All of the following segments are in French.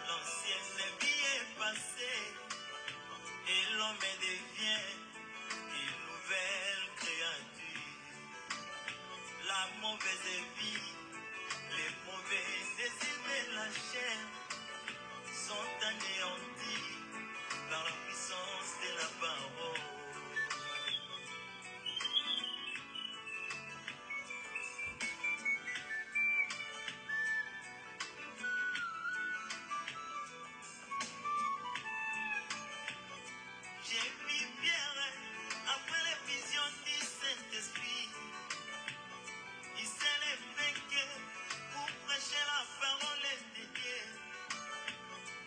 L'ancienne vie est passée et l'homme devient une nouvelle créature. La mauvaise vie, les mauvais désirs de la chair sont anéantis par la puissance de la parole. J'ai vu Pierre après les visions du Saint-Esprit. Il s'est levé pour prêcher la parole de Dieu.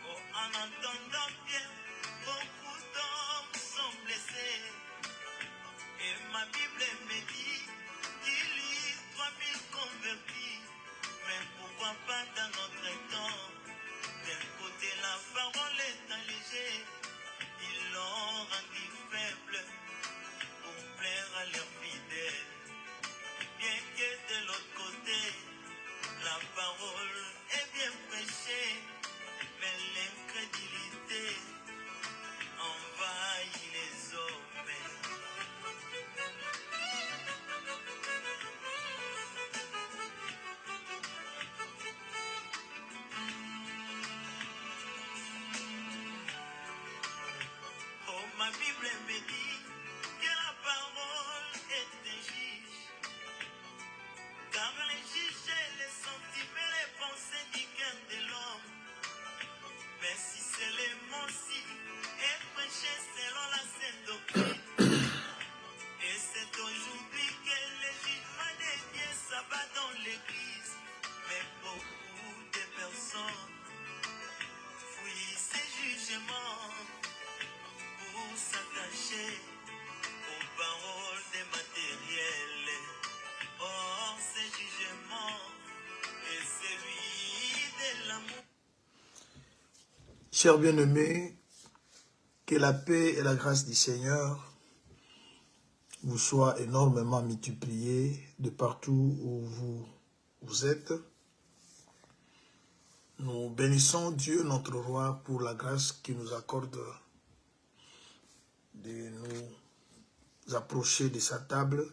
Oh, en entendant bien, beaucoup d'hommes sont blessés. Et ma Bible me dit qu'il y a 3000 convertis. Mais pourquoi pas dans notre temps? D'un côté, la parole est allégée. Ils l'ont rendu faible pour plaire à leurs fidèles. Bien que de l'autre côté, la parole est bien prêchée, mais l'incrédulité envahit les hommes. Oh, ma Bible me dit que la parole est un juge, car les juges les sentiments, les pensées du cœur de l'homme. Mais si c'est les mots-ci est prêché selon la sainte doctrine, et c'est aujourd'hui que le jugement de Dieu s'abat dans l'église. Mais beaucoup de personnes fuient ces jugements pour s'attacher aux paroles des matériels. Or, ces jugements est celui de l'amour. Chers bien-aimés, que la paix et la grâce du Seigneur vous soient énormément multipliées de partout où vous êtes. Nous bénissons Dieu, notre Roi, pour la grâce qu'il nous accorde de nous approcher de sa table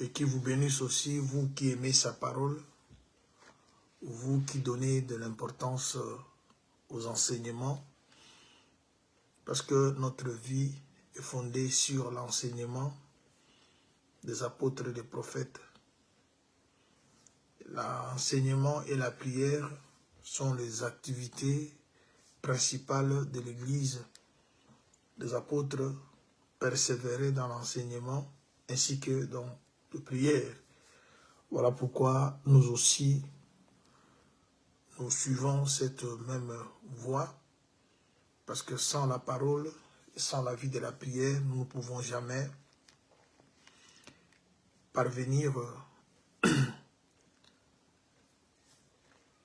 et qui vous bénisse aussi, vous qui aimez sa parole, vous qui donnez de l'importance aux enseignements, parce que notre vie est fondée sur l'enseignement des apôtres et des prophètes. L'enseignement et la prière sont les activités principales de l'Église. Les apôtres persévéraient dans l'enseignement ainsi que dans la prière. Voilà pourquoi nous aussi, nous suivons cette même voie, parce que sans la parole, sans la vie de la prière, nous ne pouvons jamais parvenir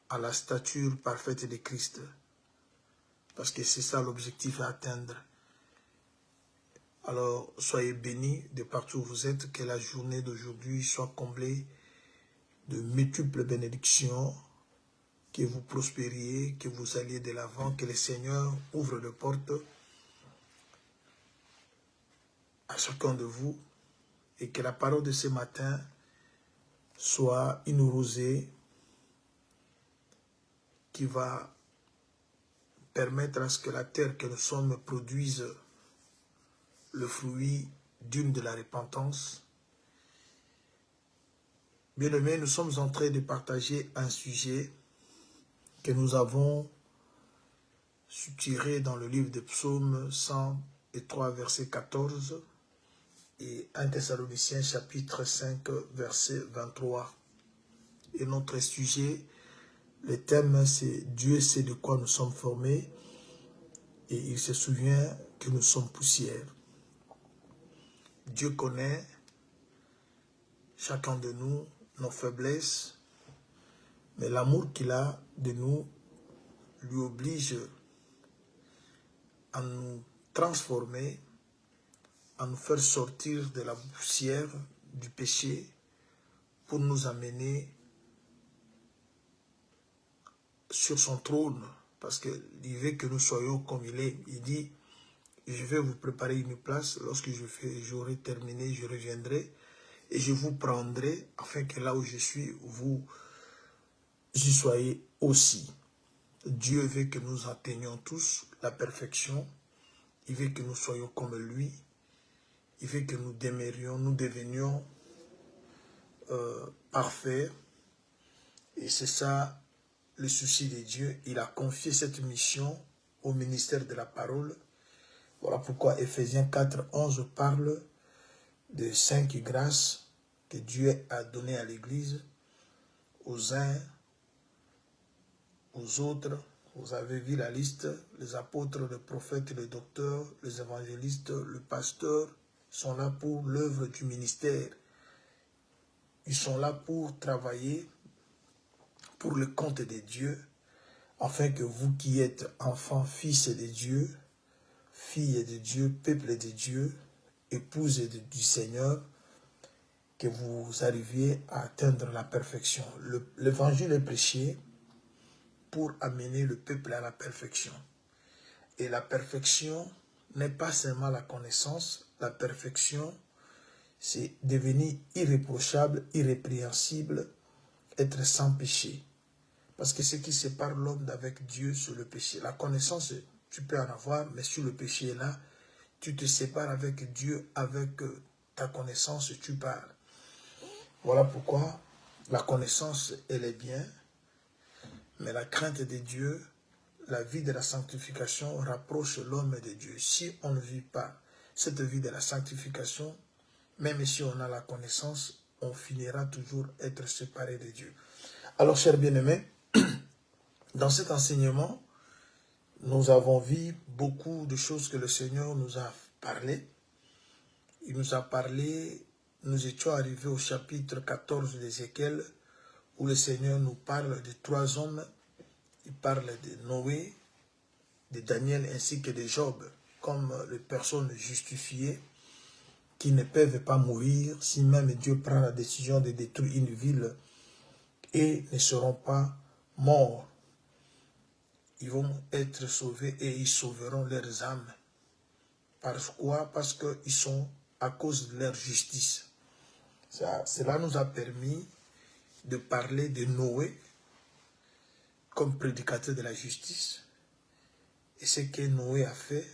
à la stature parfaite de Christ, parce que c'est ça l'objectif à atteindre. Alors, soyez bénis de partout où vous êtes, que la journée d'aujourd'hui soit comblée de multiples bénédictions, que vous prospériez, que vous alliez de l'avant, que le Seigneur ouvre les portes à chacun de vous, et que la parole de ce matin soit une rosée qui va permettre à ce que la terre que nous sommes produise le fruit d'une de la repentance. Bien-aimés, nous sommes en train de partager un sujet que nous avons tiré dans le livre des Psaumes 103, verset 14 et 1 Thessaloniciens chapitre 5, verset 23. Et notre sujet, le thème, c'est « Dieu sait de quoi nous sommes formés et il se souvient que nous sommes poussière ». Dieu connaît chacun de nous, nos faiblesses, mais l'amour qu'il a de nous lui oblige à nous transformer, à nous faire sortir de la poussière du péché pour nous amener sur son trône, parce qu'il veut que nous soyons comme il est. Il dit, je vais vous préparer une place, lorsque j'aurai terminé, je reviendrai, et je vous prendrai, afin que là où je suis, vous y soyez aussi. Dieu veut que nous atteignions tous la perfection. Il veut que nous soyons comme lui. Il veut que nous demeurions, nous devenions parfaits. Et c'est ça le souci de Dieu. Il a confié cette mission au ministère de la parole. Voilà pourquoi Ephésiens 4, 11 parle de 5 grâces que Dieu a données à l'Église, aux uns, aux autres. Vous avez vu la liste, les apôtres, les prophètes, les docteurs, les évangélistes, le pasteur sont là pour l'œuvre du ministère. Ils sont là pour travailler pour le compte de Dieu, afin que vous qui êtes enfants, fils de Dieu, filles de Dieu, peuple de Dieu, épouses du Seigneur, que vous arriviez à atteindre la perfection. L'évangile est prêché pour amener le peuple à la perfection. Et la perfection n'est pas seulement la connaissance, la perfection, c'est devenir irréprochable, irrépréhensible, être sans péché. Parce que ce qui sépare l'homme d'avec Dieu, c'est le péché. La connaissance, tu peux en avoir, mais sur le péché est là, tu te sépares avec Dieu, avec ta connaissance, tu parles. Voilà pourquoi la connaissance, elle est bien, mais la crainte de Dieu, la vie de la sanctification rapproche l'homme de Dieu. Si on ne vit pas cette vie de la sanctification, même si on a la connaissance, on finira toujours être séparé de Dieu. Alors, chers bien-aimés, dans cet enseignement, nous avons vu beaucoup de choses que le Seigneur nous a parlé. Il nous a parlé, nous étions arrivés au chapitre 14 d'Ézéchiel, où le Seigneur nous parle de 3 hommes. Il parle de Noé, de Daniel ainsi que de Job, comme les personnes justifiées qui ne peuvent pas mourir si même Dieu prend la décision de détruire une ville et ne seront pas morts. Ils vont être sauvés et ils sauveront leurs âmes. Pourquoi? Parce qu'ils sont à cause de leur justice. Cela nous a permis de parler de Noé comme prédicateur de la justice. Et ce que Noé a fait,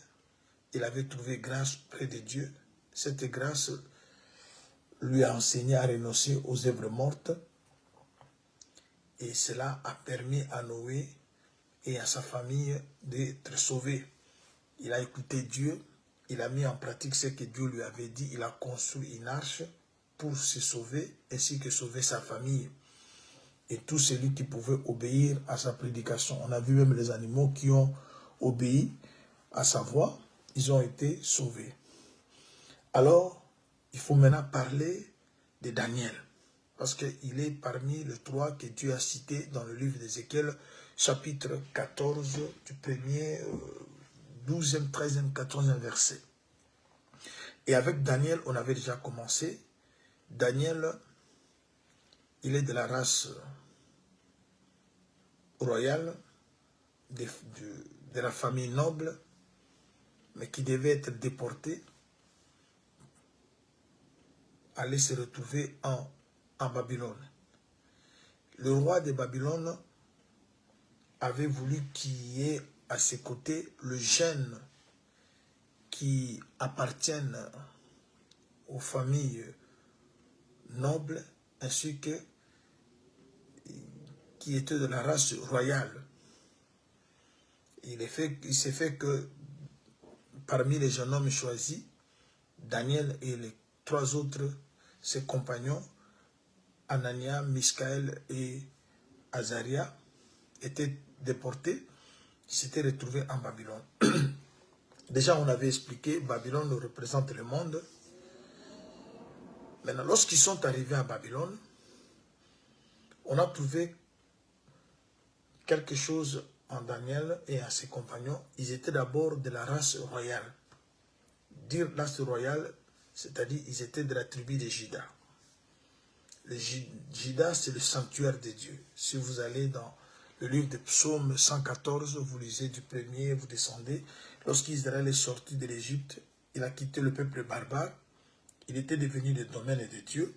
il avait trouvé grâce près de Dieu. Cette grâce lui a enseigné à renoncer aux œuvres mortes. Et cela a permis à Noé et à sa famille d'être sauvés. Il a écouté Dieu, il a mis en pratique ce que Dieu lui avait dit, il a construit une arche pour se sauver ainsi que sauver sa famille. Et tout celui qui pouvait obéir à sa prédication. On a vu même les animaux qui ont obéi à sa voix, ils ont été sauvés. Alors, il faut maintenant parler de Daniel, parce qu'il est parmi les 3 que Dieu a cités dans le livre d'Ézéchiel, chapitre 14, du 1er, 12e, 13e, 14e verset. Et avec Daniel, on avait déjà commencé. Daniel, il est de la race royale, de la famille noble, mais qui devait être déporté, aller se retrouver en Babylone. Le roi de Babylone avait voulu qu'il y ait à ses côtés le gène qui appartiennent aux familles nobles ainsi que qui étaient de la race royale. Il s'est fait que parmi les jeunes hommes choisis, Daniel et les 3 autres, ses compagnons, Anania, Michaël et Azaria, étaient déportés, s'étaient retrouvés en Babylone. Déjà, on avait expliqué, Babylone représente le monde. Maintenant, lorsqu'ils sont arrivés à Babylone, on a trouvé quelque chose en Daniel et à ses compagnons. Ils étaient d'abord de la race royale. Dire race royale, c'est-à-dire ils étaient de la tribu de Juda. Le Juda, c'est le sanctuaire de Dieu. Si vous allez dans Le livre des psaumes 114, vous lisez du premier, vous descendez. Lorsqu'Israël est sorti de l'Égypte, il a quitté le peuple barbare. Il était devenu le domaine de Dieu.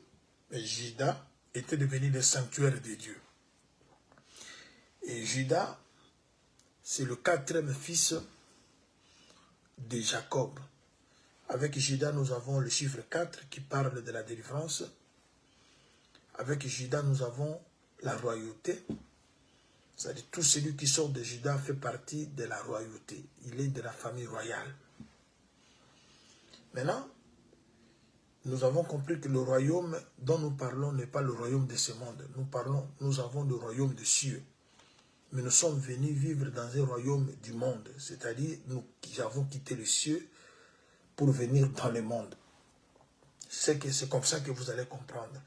Mais Juda était devenu le sanctuaire de Dieu. Et Juda, c'est le quatrième fils de Jacob. Avec Juda, nous avons le chiffre 4 qui parle de la délivrance. Avec Juda, nous avons la royauté. C'est-à-dire tout celui qui sort de Juda fait partie de la royauté. Il est de la famille royale. Maintenant, nous avons compris que le royaume dont nous parlons n'est pas le royaume de ce monde. Nous avons le royaume des cieux. Mais nous sommes venus vivre dans un royaume du monde. C'est-à-dire, nous avons quitté les cieux pour venir dans le monde. C'est comme ça que vous allez comprendre.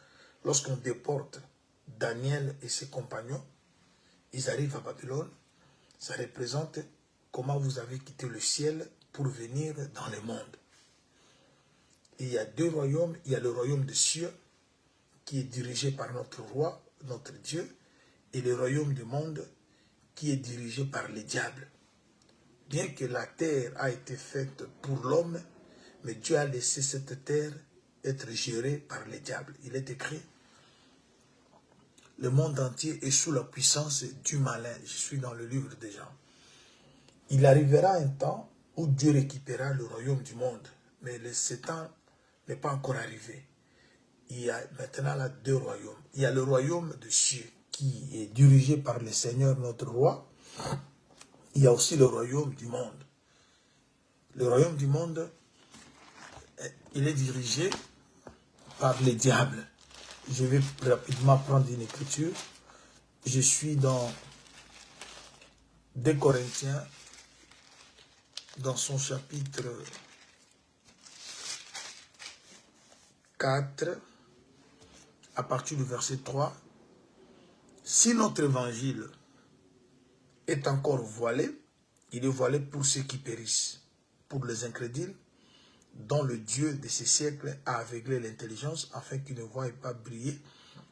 Lorsqu'on déporte Daniel et ses compagnons, ils arrivent à Babylone, ça représente comment vous avez quitté le ciel pour venir dans le monde. Et il y a deux royaumes. Il y a le royaume des cieux qui est dirigé par notre roi, notre Dieu, et le royaume du monde qui est dirigé par les diables. Bien que la terre a été faite pour l'homme, mais Dieu a laissé cette terre être gérée par les diables. Il est écrit, le monde entier est sous la puissance du malin. Je suis dans le livre des gens. Il arrivera un temps où Dieu récupérera le royaume du monde. Mais ce temps n'est pas encore arrivé. Il y a maintenant là deux royaumes. Il y a le royaume de cieux qui est dirigé par le Seigneur notre roi. Il y a aussi le royaume du monde. Le royaume du monde, il est dirigé par les diables. Je vais rapidement prendre une écriture. Je suis dans 2 Corinthiens, dans son chapitre 4, à partir du verset 3. Si notre évangile est encore voilé, il est voilé pour ceux qui périssent, pour les incrédules, dont le Dieu de ces siècles a aveuglé l'intelligence afin qu'ils ne voient pas briller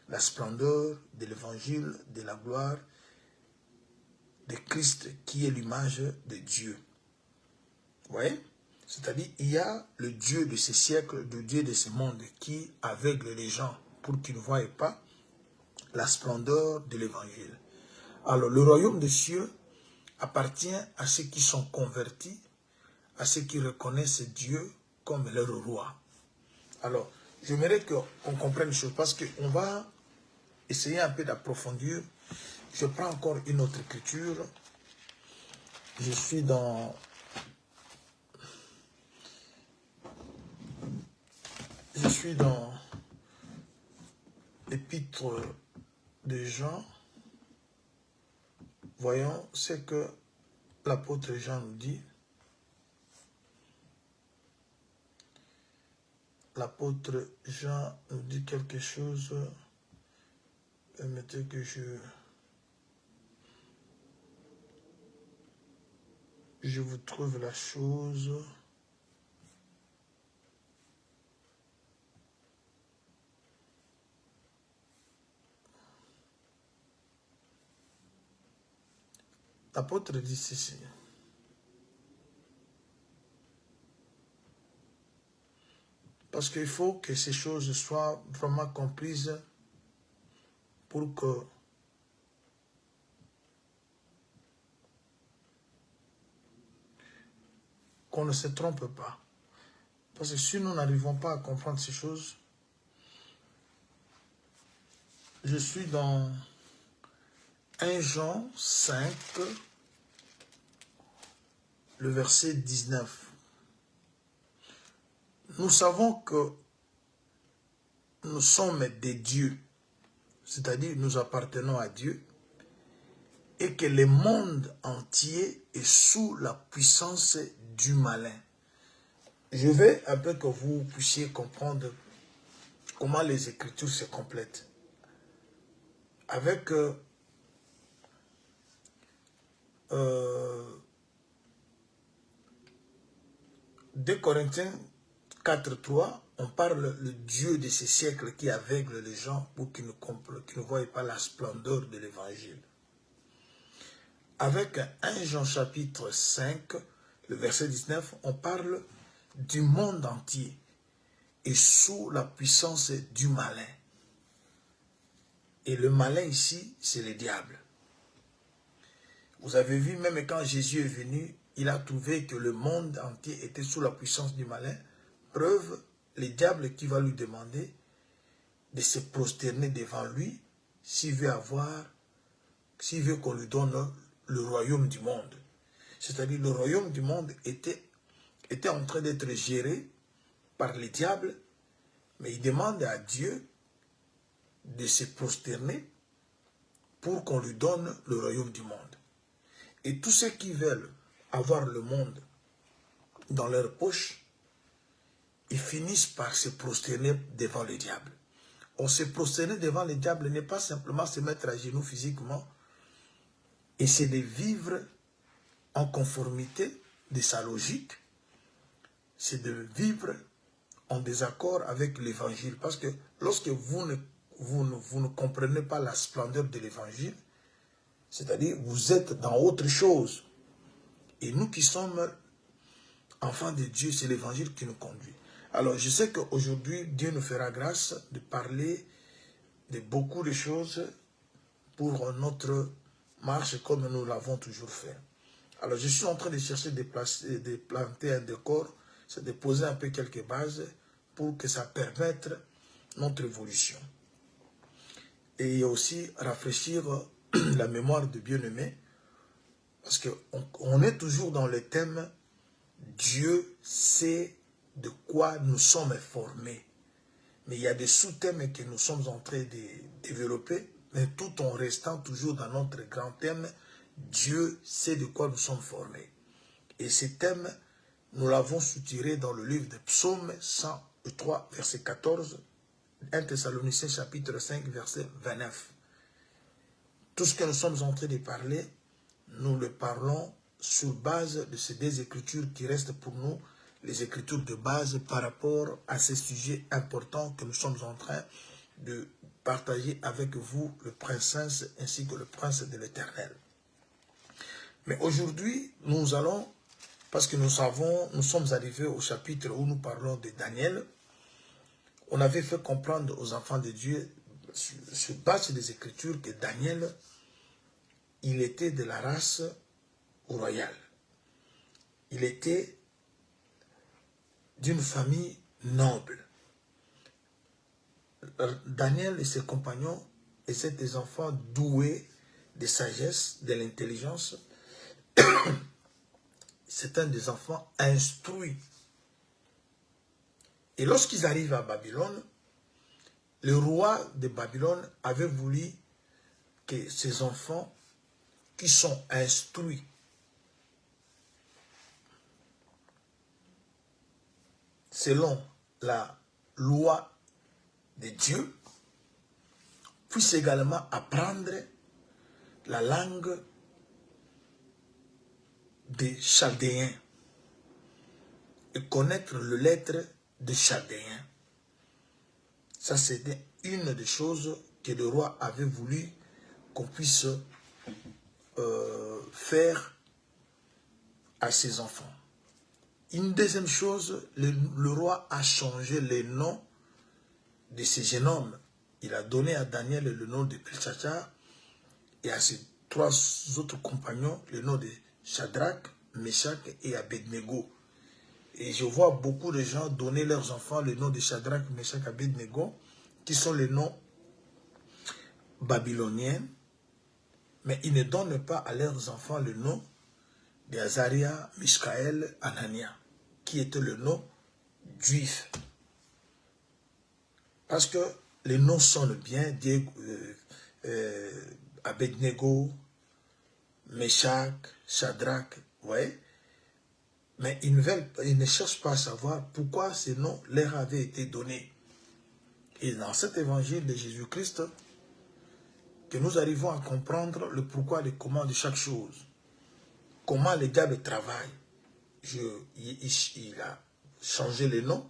la splendeur de l'évangile de la gloire de Christ qui est l'image de Dieu. Vous voyez? C'est-à-dire, il y a le Dieu de ces siècles, le Dieu de ce monde qui aveugle les gens pour qu'ils ne voient pas la splendeur de l'évangile. Alors, le royaume des cieux appartient à ceux qui sont convertis, à ceux qui reconnaissent Dieu comme leur roi. Alors, j'aimerais qu'on comprenne une chose, parce qu'on va essayer un peu d'approfondir. Je prends encore une autre écriture. Je suis dans l'épître de Jean. Voyons ce que l'apôtre Jean nous dit. L'apôtre Jean nous dit quelque chose. Permettez que je vous trouve la chose. L'apôtre dit ceci. Parce qu'il faut que ces choses soient vraiment comprises pour que qu'on ne se trompe pas. Parce que si nous n'arrivons pas à comprendre ces choses, je suis dans 1 Jean 5, le verset 19. Nous savons que nous sommes des dieux, c'est-à-dire nous appartenons à Dieu, et que le monde entier est sous la puissance du malin. Je vais un peu que vous puissiez comprendre comment les Écritures se complètent. Avec 2 Corinthiens 4.3, on parle le Dieu de ces siècles qui aveugle les gens pour qu'ils ne voient pas la splendeur de l'évangile. avec 1 Jean chapitre 5, le verset 19, on parle du monde entier et sous la puissance du malin. Et le malin ici, c'est le diable. Vous avez vu, même quand Jésus est venu, il a trouvé que le monde entier était sous la puissance du malin. Preuve, le diable qui va lui demander de se prosterner devant lui s'il veut qu'on lui donne le royaume du monde. C'est-à-dire le royaume du monde était en train d'être géré par le diable, mais il demande à Dieu de se prosterner pour qu'on lui donne le royaume du monde. Et tous ceux qui veulent avoir le monde dans leur poche, ils finissent par se prosterner devant le diable. On se prosterner devant le diable n'est pas simplement se mettre à genoux physiquement, et c'est de vivre en conformité de sa logique, c'est de vivre en désaccord avec l'évangile. Parce que lorsque vous ne comprenez pas la splendeur de l'évangile, c'est-à-dire vous êtes dans autre chose. Et nous qui sommes enfants de Dieu, c'est l'évangile qui nous conduit. Alors je sais qu'aujourd'hui, Dieu nous fera grâce de parler de beaucoup de choses pour notre marche comme nous l'avons toujours fait. Alors je suis en train de chercher de planter un décor, c'est de poser un peu quelques bases pour que ça permette notre évolution. Et aussi rafraîchir la mémoire de bien-aimés, parce qu'on est toujours dans le thème « Dieu sait de quoi nous sommes formés ». Mais il y a des sous-thèmes que nous sommes en train de développer, mais tout en restant toujours dans notre grand thème « Dieu sait de quoi nous sommes formés ». Et ce thème, nous l'avons soutiré dans le livre de Psaume 103, verset 14, 1 Thessaloniciens chapitre 5, verset 29. Tout ce que nous sommes en train de parler, nous le parlons sur base de ces deux écritures qui restent pour nous les écritures de base par rapport à ces sujets importants que nous sommes en train de partager avec vous, le Prince Saint ainsi que le Prince de l'Éternel. Mais aujourd'hui, nous allons, parce que nous sommes arrivés au chapitre où nous parlons de Daniel. On avait fait comprendre aux enfants de Dieu, sur base des Écritures, que Daniel, il était de la race royale. Il était d'une famille noble. Daniel et ses compagnons étaient des enfants doués de sagesse, de l'intelligence. C'était des enfants instruits. Et lorsqu'ils arrivent à Babylone, le roi de Babylone avait voulu que ses enfants qui sont instruits selon la loi de Dieu puissent également apprendre la langue des Chaldéens et connaître le lettre des Chaldéens. Ça, c'était une des choses que le roi avait voulu qu'on puisse faire à ses enfants. Une deuxième chose, le roi a changé les noms de ces jeunes hommes. Il a donné à Daniel le nom de Beltchazzar et à ses trois autres compagnons le nom de Shadrach, Meshach et Abednego. Et je vois beaucoup de gens donner leurs enfants le nom de Shadrach, Meshach et Abednego, qui sont les noms babyloniens, mais ils ne donnent pas à leurs enfants le nom d'Azaria, Mishkaël, Anania, qui était le nom juif. Parce que les noms sonnent bien, Abednego, Meshach, Shadrach, ouais. Mais ils ne cherchent pas à savoir pourquoi ces noms leur avaient été donnés. Et dans cet évangile de Jésus-Christ, que nous arrivons à comprendre le pourquoi et le comment de chaque chose. Comment le diable travaille. Il a changé les noms.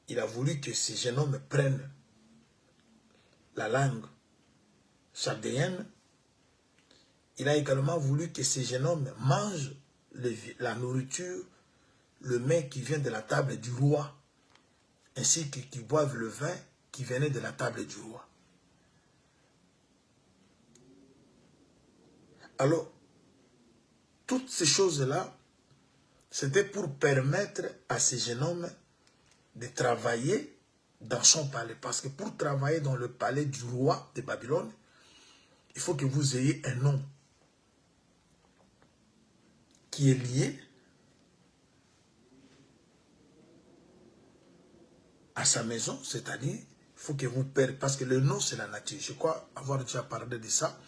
Il a voulu que ces jeunes hommes prennent la langue chaldéenne il a également voulu que ces jeunes hommes mangent la nourriture, le mets qui vient de la table du roi, ainsi qu'ils boivent le vin qui venait de la table du roi. Alors, toutes ces choses-là, c'était pour permettre à ces jeunes hommes de travailler dans son palais. Parce que pour travailler dans le palais du roi de Babylone, il faut que vous ayez un nom qui est lié à sa maison, c'est-à-dire, il faut que vous perdiez, parce que le nom c'est la nature. Je crois avoir déjà parlé de ça.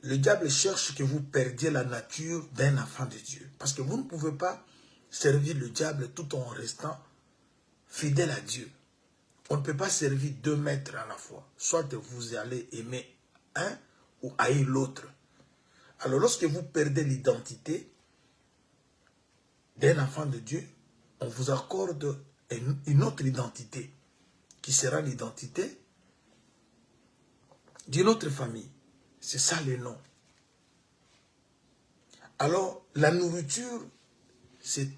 Le diable cherche que vous perdiez la nature d'un enfant de Dieu. Parce que vous ne pouvez pas servir le diable tout en restant fidèle à Dieu. On ne peut pas servir 2 maîtres à la fois. Soit vous allez aimer un ou haïr l'autre. Alors lorsque vous perdez l'identité d'un enfant de Dieu, on vous accorde une autre identité qui sera l'identité d'une autre famille. C'est ça le nom. Alors, la nourriture, c'est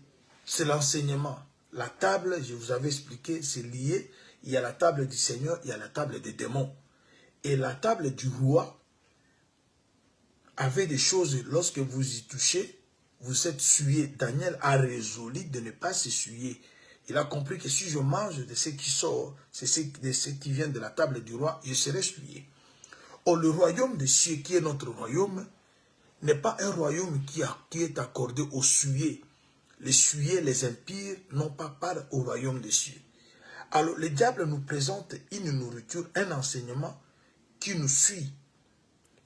l'enseignement. La table, je vous avais expliqué, c'est lié. Il y a la table du Seigneur, il y a la table des démons. Et la table du roi avait des choses, lorsque vous y touchez, vous êtes souillé. Daniel a résolu de ne pas s'essuyer. Il a compris que si je mange de ce qui sort, de ce qui vient de la table du roi, je serai souillé. Or, le royaume des cieux, qui est notre royaume, n'est pas un royaume qui est accordé aux souillés. Les souillés, les impires, n'ont pas part au royaume des cieux. Alors, le diable nous présente une nourriture, un enseignement qui nous suit.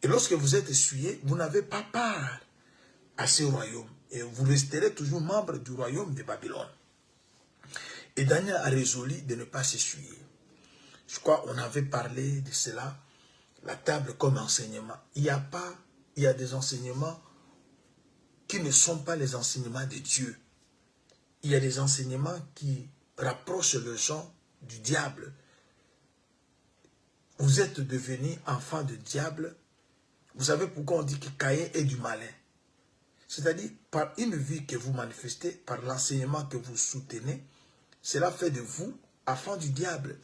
Et lorsque vous êtes souillé, vous n'avez pas part à ce royaume. Et vous resterez toujours membre du royaume de Babylone. Et Daniel a résolu de ne pas s'essuyer. Je crois qu'on avait parlé de cela, la table comme enseignement. Il y a des enseignements qui ne sont pas les enseignements de Dieu. Il y a des enseignements qui rapprochent les gens du diable. Vous êtes devenus enfants de diable. Vous savez pourquoi on dit que Caïn est du malin. C'est-à-dire, par une vie que vous manifestez, par l'enseignement que vous soutenez, cela fait de vous enfants du diable.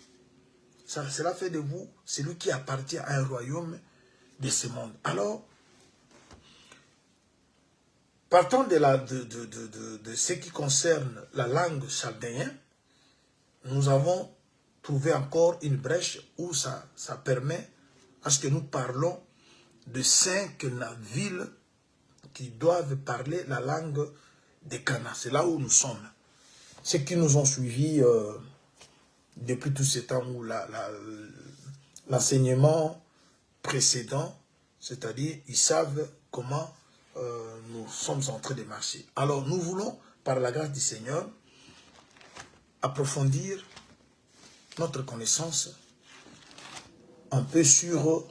Cela fait de vous celui qui appartient à un royaume de ce monde. Alors, partant de ce qui concerne la langue chaldéenne, nous avons trouvé encore une brèche où ça permet à ce que nous parlons de 5 villes qui doivent parler la langue de Cana. C'est là où nous sommes. Ceux qui nous ont suivis depuis tout ce temps où l'enseignement précédent, c'est-à-dire ils savent comment nous sommes en train de marcher. Alors nous voulons, par la grâce du Seigneur, approfondir notre connaissance un peu sur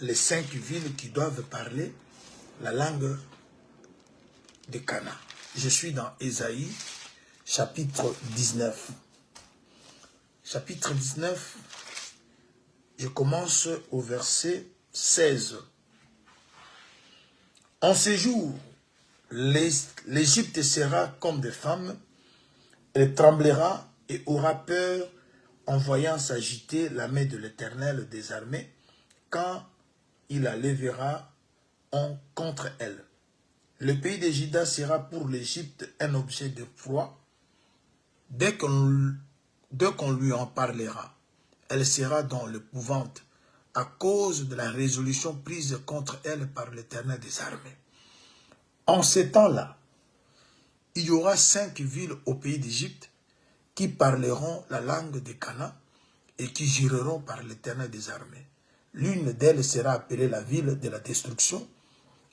les 5 villes qui doivent parler la langue de Cana. Je suis dans Ésaïe, chapitre 19. Chapitre 19, je commence au verset 16. En ces jours, l'Égypte sera comme des femmes, elle tremblera et aura peur en voyant s'agiter la main de l'Éternel des armées, quand il la lèvera contre elle. Le pays de Juda sera pour l'Égypte un objet de proie. Dès qu'on lui en parlera, elle sera dans l'épouvante à cause de la résolution prise contre elle par l'Éternel des armées. En ces temps-là, il y aura 5 villes au pays d'Égypte qui parleront la langue de Cana et qui jureront par l'Éternel des armées. L'une d'elles sera appelée la ville de la destruction.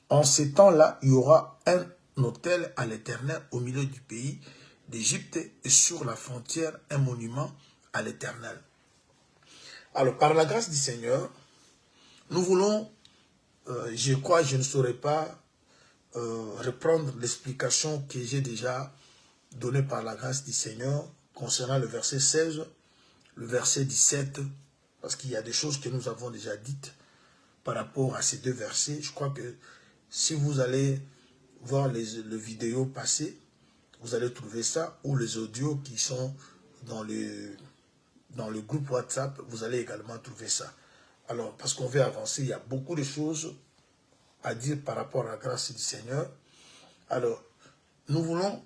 En ces temps-là, il y aura un autel à l'Éternel au milieu du pays d'Égypte et sur la frontière un monument à l'Éternel. Alors, par la grâce du Seigneur, nous voulons, je crois, je ne saurais pas reprendre l'explication que j'ai déjà donnée par la grâce du Seigneur concernant le verset 16, le verset 17, parce qu'il y a des choses que nous avons déjà dites par rapport à ces deux versets. Je crois que si vous allez voir les vidéos passées, vous allez trouver ça, ou les audios qui sont dans le groupe WhatsApp, vous allez également trouver ça. Alors, parce qu'on veut avancer, il y a beaucoup de choses à dire par rapport à la grâce du Seigneur. Alors, nous voulons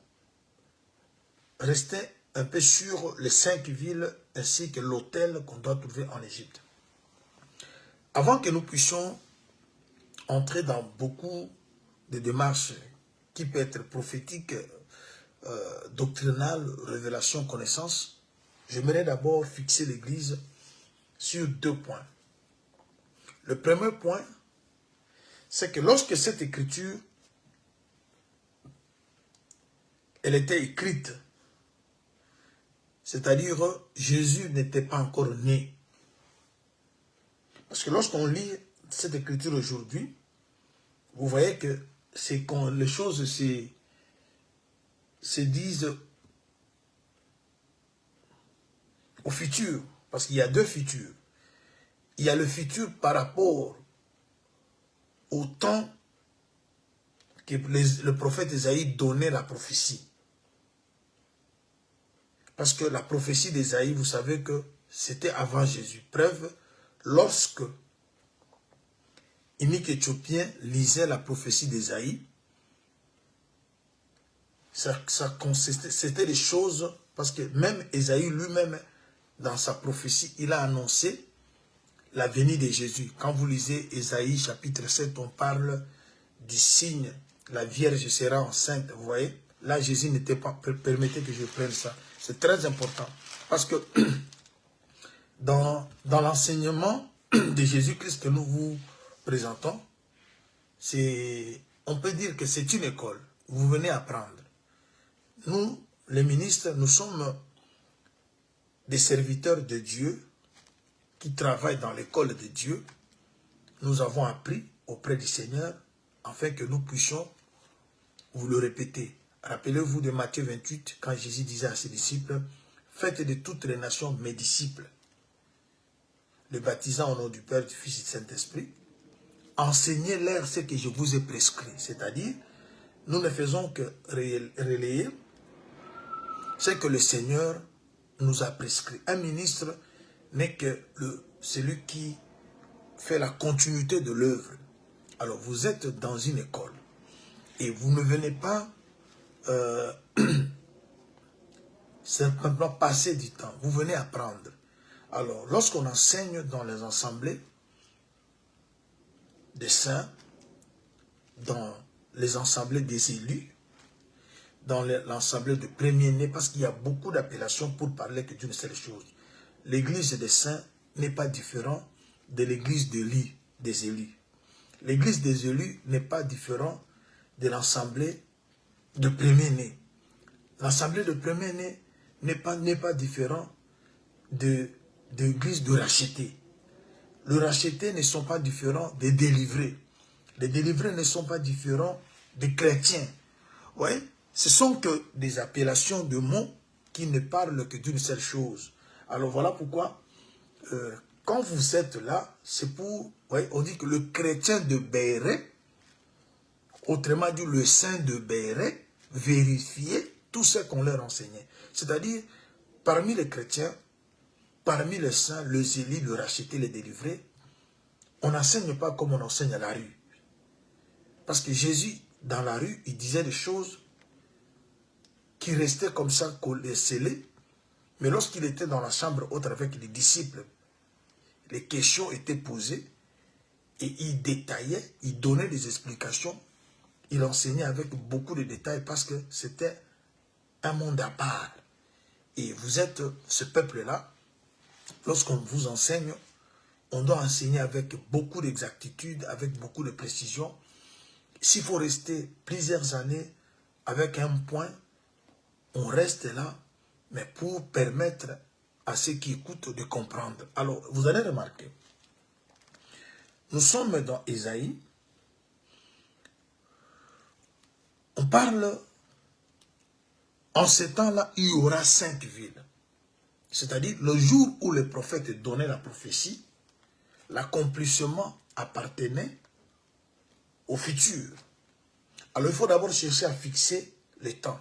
rester un peu sur les 5 villes ainsi que l'hôtel qu'on doit trouver en Égypte. Avant que nous puissions entrer dans beaucoup de démarches qui peuvent être prophétiques, doctrinales, révélation, connaissance, j'aimerais d'abord fixer l'Église sur 2 points. Le premier point, c'est que lorsque cette écriture elle était écrite, c'est-à-dire Jésus n'était pas encore né. Parce que lorsqu'on lit cette écriture aujourd'hui, vous voyez que c'est quand les choses se disent au futur, parce qu'il y a 2 futurs. Il y a le futur par rapport au temps que le prophète Isaïe donnait la prophétie. Parce que la prophétie d'Isaïe, vous savez que c'était avant Jésus. Preuve, lorsque Unique Éthiopien lisait la prophétie d'Isaïe, c'était des choses, parce que même Isaïe lui-même, dans sa prophétie, il a annoncé la venue de Jésus. Quand vous lisez Isaïe chapitre 7, on parle du signe, la Vierge sera enceinte, vous voyez. Là, Jésus n'était pas, permettez que je prenne ça. C'est très important. Parce que dans l'enseignement de Jésus-Christ que nous vous présentons, on peut dire que c'est une école. Vous venez apprendre. Nous, les ministres, nous sommes des serviteurs de Dieu qui travaillent dans l'école de Dieu. Nous avons appris auprès du Seigneur afin que nous puissions vous le répéter. Rappelez-vous de Matthieu 28, quand Jésus disait à ses disciples, « Faites de toutes les nations mes disciples, les baptisant au nom du Père, du Fils et du Saint-Esprit, enseignez-leur ce que je vous ai prescrit. » C'est-à-dire, nous ne faisons que relayer ce que le Seigneur nous a prescrit. Un ministre n'est que celui qui fait la continuité de l'œuvre. Alors, vous êtes dans une école et vous ne venez pas simplement passer du temps. Vous venez apprendre. Alors, lorsqu'on enseigne dans les assemblées des saints, dans les assemblées des élus, dans l'assemblée de premiers-nés, parce qu'il y a beaucoup d'appellations pour parler que d'une seule chose. L'église des saints n'est pas différente de l'église des élus. L'église des élus n'est pas différente de l'assemblée de premiers-nés. L'assemblée de premiers-nés n'est pas différent de l'église de rachetés. Les rachetés ne sont pas différents des délivrés. Les délivrés ne sont pas différents des chrétiens. Ouais, ce sont que des appellations de mots qui ne parlent que d'une seule chose. Alors voilà pourquoi, quand vous êtes là, c'est pour, ouais, on dit que le chrétien de Béret, autrement dit le saint de Béret, vérifiait tout ce qu'on leur enseignait. C'est-à-dire, parmi les chrétiens, parmi les saints, les élus, les rachetés, les délivrés, on n'enseigne pas comme on enseigne à la rue. Parce que Jésus, dans la rue, il disait des choses qui restaient comme ça, scellées. Mais lorsqu'il était dans la chambre haute avec les disciples, les questions étaient posées et il détaillait, il donnait des explications. Il enseignait avec beaucoup de détails parce que c'était un monde à part. Et vous êtes ce peuple-là, lorsqu'on vous enseigne, on doit enseigner avec beaucoup d'exactitude, avec beaucoup de précision. S'il faut rester plusieurs années avec un point, on reste là, mais pour permettre à ceux qui écoutent de comprendre. Alors, vous allez remarquer, nous sommes dans Ésaïe, on parle, en ce temps-là, il y aura 5 villes. C'est-à-dire, le jour où le prophète donnait la prophétie, l'accomplissement appartenait au futur. Alors il faut d'abord chercher à fixer les temps.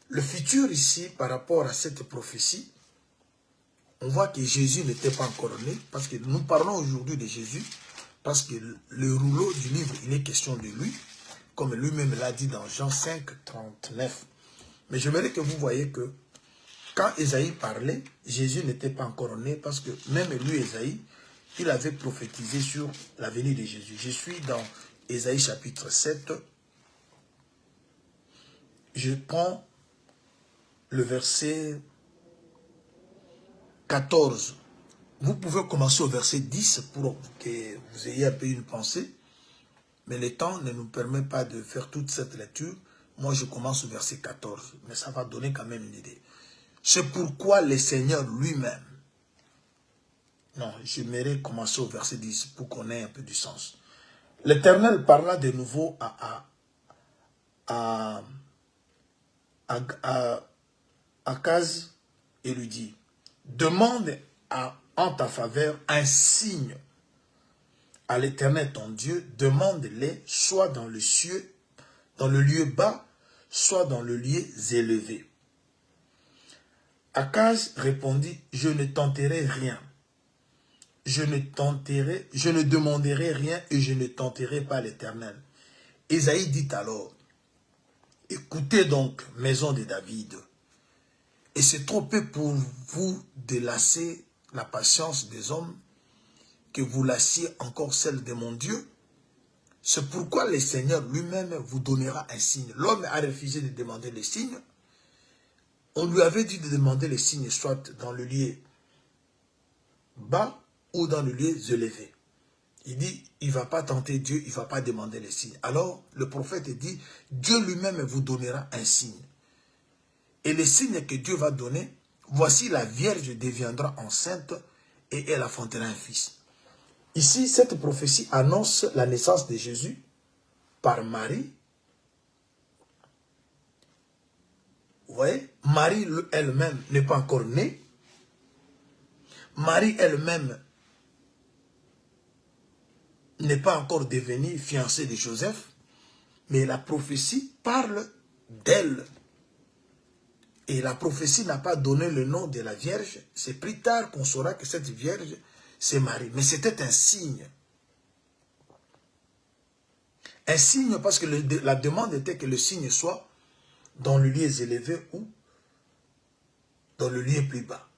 Le futur ici, par rapport à cette prophétie, on voit que Jésus n'était pas encore né, parce que nous parlons aujourd'hui de Jésus, parce que le rouleau du livre, il est question de lui, comme lui-même l'a dit dans Jean 5, 39. Mais j'aimerais que vous voyez que quand Ésaïe parlait, Jésus n'était pas encore né, parce que même lui, Ésaïe, il avait prophétisé sur la venue de Jésus. Je suis dans Ésaïe chapitre 7. Je prends le verset 14. Vous pouvez commencer au verset 10 pour que vous ayez un peu une pensée. Mais le temps ne nous permet pas de faire toute cette lecture. Moi, je commence au verset 14. Mais ça va donner quand même une idée. C'est pourquoi le Seigneur lui-même... Non, j'aimerais commencer au verset 10 pour qu'on ait un peu du sens. L'Éternel parla de nouveau à Akaz et lui dit, demande en ta faveur un signe à l'Éternel ton Dieu, demande-les soit dans le cieux, dans le lieu bas, soit dans le lieu élevé. Akaz répondit, je ne tenterai rien. Je ne demanderai rien et je ne tenterai pas l'Éternel. Ésaïe dit alors, écoutez donc, maison de David, et c'est trop peu pour vous de lasser la patience des hommes, que vous lassiez encore celle de mon Dieu. C'est pourquoi le Seigneur lui-même vous donnera un signe. L'homme a refusé de demander les signes. On lui avait dit de demander les signes, soit dans le lieu bas ou dans le lieu élevé. Il dit, il ne va pas tenter Dieu, il ne va pas demander les signes. Alors, le prophète dit, Dieu lui-même vous donnera un signe. Et le signe que Dieu va donner, voici la Vierge deviendra enceinte et elle enfantera un fils. Ici, cette prophétie annonce la naissance de Jésus par Marie. Vous voyez, Marie elle-même n'est pas encore née. Marie elle-même n'est pas encore devenue fiancée de Joseph. Mais la prophétie parle d'elle. Et la prophétie n'a pas donné le nom de la Vierge. C'est plus tard qu'on saura que cette Vierge, c'est Marie. Mais c'était un signe. Un signe parce que la demande était que le signe soit dans le lieu élevé ou dans le lieu plus bas.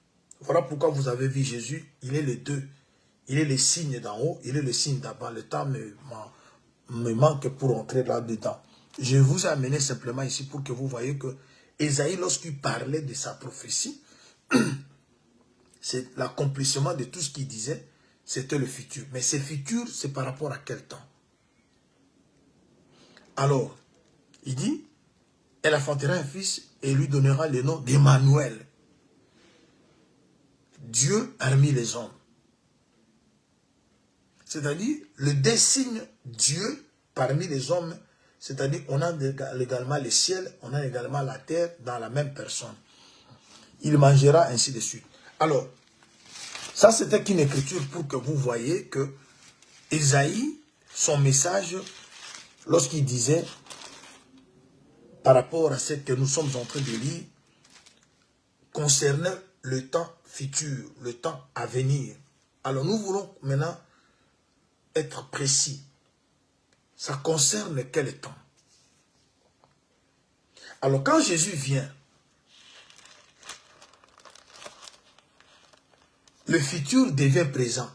Voilà pourquoi vous avez vu Jésus, il est les deux. Il est le signe d'en haut, il est le signe d'en bas. Le temps me manque pour entrer là-dedans. Je vous ai amené simplement ici pour que vous voyez que Ésaïe, lorsqu'il parlait de sa prophétie, c'est l'accomplissement de tout ce qu'il disait, c'était le futur. Mais ce futur, c'est par rapport à quel temps? Alors, il dit, elle enfantera un fils et lui donnera le nom d'Emmanuel. Dieu parmi les hommes. C'est-à-dire, le désigne Dieu parmi les hommes. C'est-à-dire, on a également le ciel, on a également la terre dans la même personne. Il mangera ainsi de suite. Alors, ça c'était une écriture pour que vous voyez que Ésaïe, son message, lorsqu'il disait, par rapport à ce que nous sommes en train de lire, concernait le temps futur, le temps à venir. Alors nous voulons maintenant être précis. Ça concerne quel temps? Alors quand Jésus vient, le futur devient présent.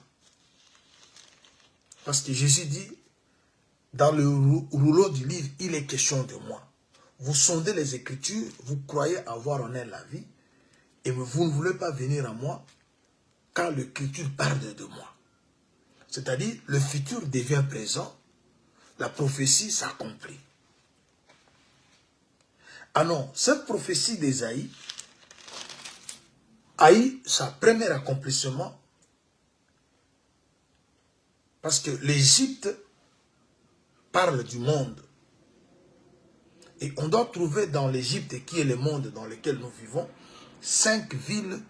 Parce que Jésus dit, dans le rouleau du livre, il est question de moi. Vous sondez les Écritures, vous croyez avoir en elle la vie, et vous ne voulez pas venir à moi, car l'Écriture parle de moi. C'est-à-dire, le futur devient présent, la prophétie s'accomplit. Ah non, cette prophétie d'Ésaïe a eu sa premier accomplissement parce que l'Égypte parle du monde. Et on doit trouver dans l'Égypte, qui est le monde dans lequel nous vivons, 5 villes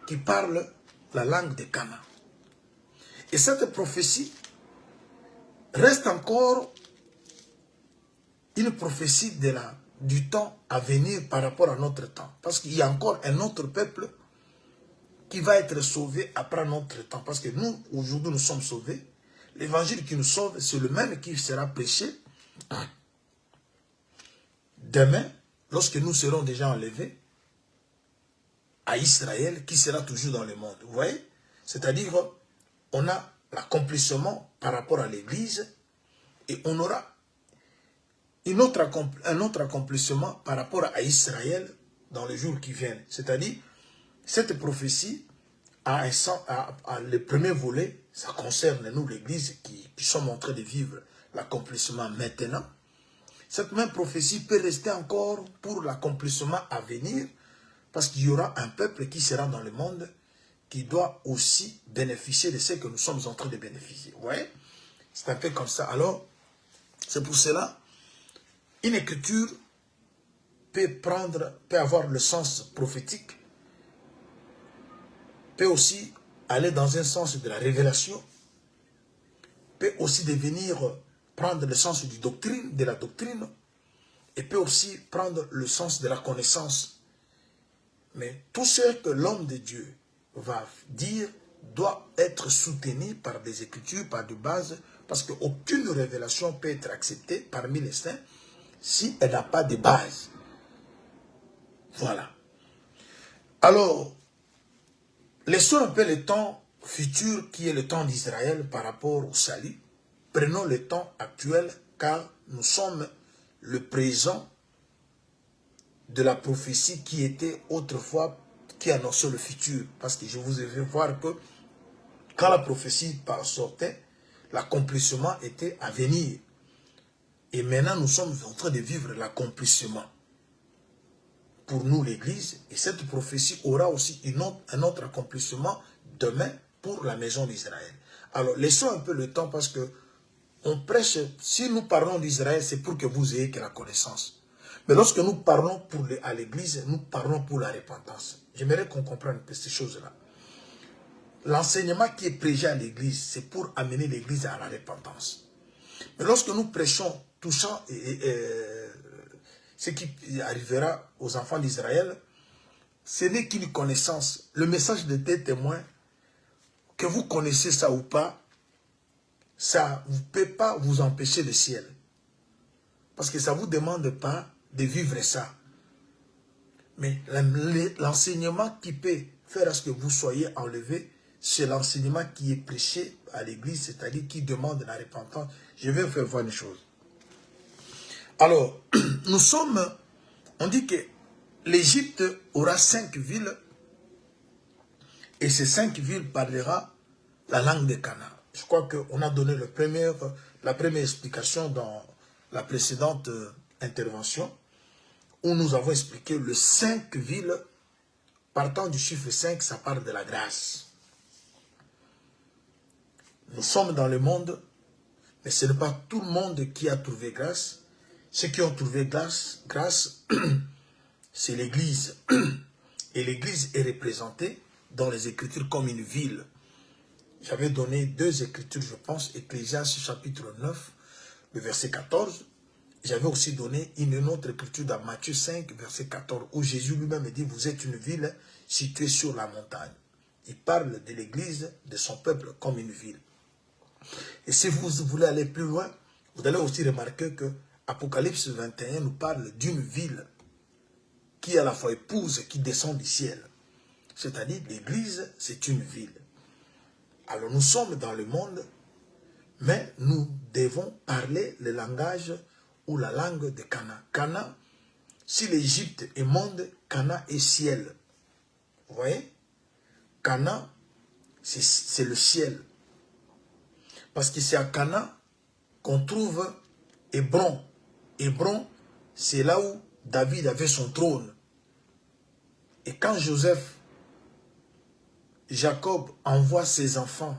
qui parlent la langue de Canaan. Et cette prophétie reste encore une prophétie du temps à venir par rapport à notre temps. Parce qu'il y a encore un autre peuple qui va être sauvé après notre temps. Parce que nous, aujourd'hui, nous sommes sauvés. L'évangile qui nous sauve, c'est le même qui sera prêché demain, lorsque nous serons déjà enlevés à Israël, qui sera toujours dans le monde. Vous voyez? C'est-à-dire, on a l'accomplissement par rapport à l'Église et on aura un autre accomplissement par rapport à Israël dans les jours qui viennent. C'est-à-dire, cette prophétie a le premier volet, ça concerne nous, l'Église, qui sommes en train de vivre l'accomplissement maintenant. Cette même prophétie peut rester encore pour l'accomplissement à venir, parce qu'il y aura un peuple qui sera dans le monde qui doit aussi bénéficier de ce que nous sommes en train de bénéficier. Vous voyez? C'est un peu comme ça. Alors, c'est pour cela, une écriture peut avoir le sens prophétique, peut aussi aller dans un sens de la révélation, peut aussi prendre le sens de la doctrine, et peut aussi prendre le sens de la connaissance. Mais tout ce que l'homme de Dieu va dire doit être soutenu par des écritures, par des bases, parce qu'aucune révélation peut être acceptée parmi les saints si elle n'a pas de base. Voilà. Alors, laissons un peu le temps futur qui est le temps d'Israël par rapport au salut. Prenons le temps actuel car nous sommes le présent de la prophétie qui était autrefois, qui annonçait le futur. Parce que je vous ai fait voir que quand la prophétie sortait, l'accomplissement était à venir. Et maintenant, nous sommes en train de vivre l'accomplissement pour nous, l'Église. Et cette prophétie aura aussi un autre accomplissement demain pour la maison d'Israël. Alors, laissons un peu le temps parce que on prêche, si nous parlons d'Israël, c'est pour que vous ayez que la connaissance. Mais lorsque nous parlons à l'Église, nous parlons pour la repentance. J'aimerais qu'on comprenne un peu ces choses-là. L'enseignement qui est prêché à l'Église, c'est pour amener l'Église à la repentance. Mais lorsque nous prêchons touchant ce qui arrivera aux enfants d'Israël, ce n'est qu'une connaissance. Le message de tes témoins, que vous connaissez ça ou pas, ça ne peut pas vous empêcher le ciel. Parce que ça ne vous demande pas de vivre ça. Mais l'enseignement qui peut faire à ce que vous soyez enlevés, c'est l'enseignement qui est prêché à l'Église, c'est-à-dire qui demande la repentance. Je vais vous faire voir une chose. Alors, on dit que l'Égypte aura 5 villes, et ces 5 villes parlera la langue de Canaan. Je crois qu'on a donné la première explication dans la précédente intervention, où nous avons expliqué les 5 villes, partant du chiffre 5, ça parle de la grâce. Nous sommes dans le monde, mais ce n'est pas tout le monde qui a trouvé grâce. Ceux qui ont trouvé grâce, c'est l'Église. Et l'Église est représentée dans les Écritures comme une ville. J'avais donné 2 Écritures, je pense, Ecclésiaste chapitre 9, le verset 14. J'avais aussi donné une autre Écriture dans Matthieu 5, verset 14, où Jésus lui-même dit, vous êtes une ville située sur la montagne. Il parle de l'Église, de son peuple, comme une ville. Et si vous voulez aller plus loin, vous allez aussi remarquer que Apocalypse 21 nous parle d'une ville qui est à la fois épouse, qui descend du ciel. C'est-à-dire, l'Église, c'est une ville. Alors, nous sommes dans le monde, mais nous devons parler le langage ou la langue de Canaan. Canaan, si l'Égypte est monde, Canaan est ciel. Vous voyez? Canaan, c'est le ciel. Parce que c'est à Canaan qu'on trouve Hébron. Hébron, c'est là où David avait son trône. Et quand Jacob envoie ses enfants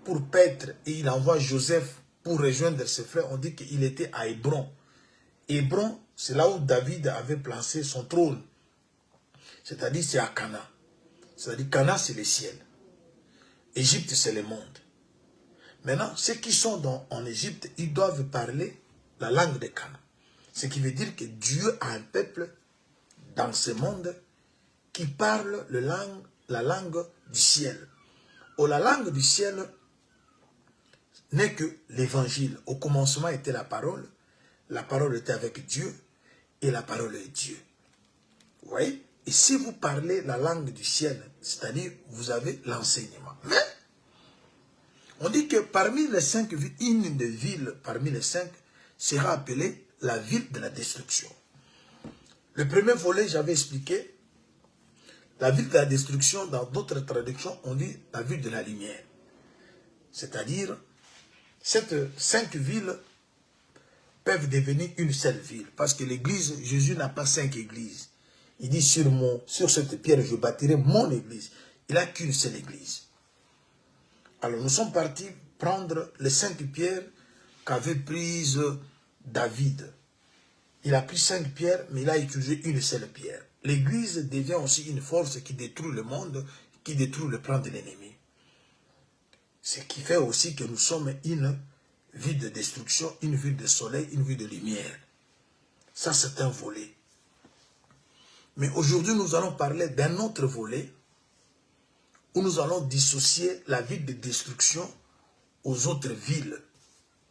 pour paître et il envoie Joseph pour rejoindre ses frères, on dit qu'il était à Hébron. Hébron, c'est là où David avait placé son trône. C'est-à-dire c'est à Canaan. C'est-à-dire Canaan, c'est le ciel. Égypte, c'est le monde. Maintenant, ceux qui sont en Égypte, ils doivent parler la langue de Canaan. Ce qui veut dire que Dieu a un peuple dans ce monde qui parle la langue du ciel. Ou la langue du ciel n'est que l'évangile. Au commencement était la parole était avec Dieu, et la parole est Dieu. Vous voyez? Et si vous parlez la langue du ciel, c'est-à-dire vous avez l'enseignement. Mais on dit que parmi les 5 villes, une des villes parmi les 5 sera appelée la ville de la destruction. Le premier volet, j'avais expliqué, la ville de la destruction, dans d'autres traductions, on dit la ville de la lumière. C'est-à-dire, ces 5 villes peuvent devenir une seule ville. Parce que l'église, Jésus n'a pas 5 églises. Il dit, sur cette pierre, je bâtirai mon église. Il n'a qu'une seule église. Alors, nous sommes partis prendre les 5 pierres qu'avait prises David. Il a pris 5 pierres, mais il a utilisé une seule pierre. L'église devient aussi une force qui détruit le monde, qui détruit le plan de l'ennemi. Ce qui fait aussi que nous sommes une ville de destruction, une ville de soleil, une ville de lumière. Ça, c'est un volet. Mais aujourd'hui, nous allons parler d'un autre volet où nous allons dissocier la ville de destruction aux autres villes.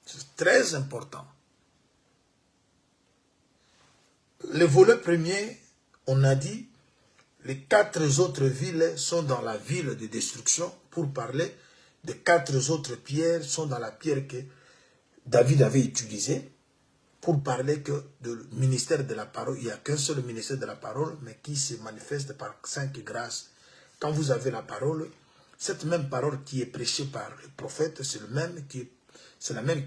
C'est très important. Le volet premier, on a dit, les 4 autres villes sont dans la ville de destruction. Pour parler de 4 autres pierres sont dans la pierre que David avait utilisée. Pour parler que du ministère de la parole, il n'y a qu'un seul ministère de la parole, mais qui se manifeste par 5 grâces. Quand vous avez la parole, cette même parole qui est prêchée par le prophète, c'est la même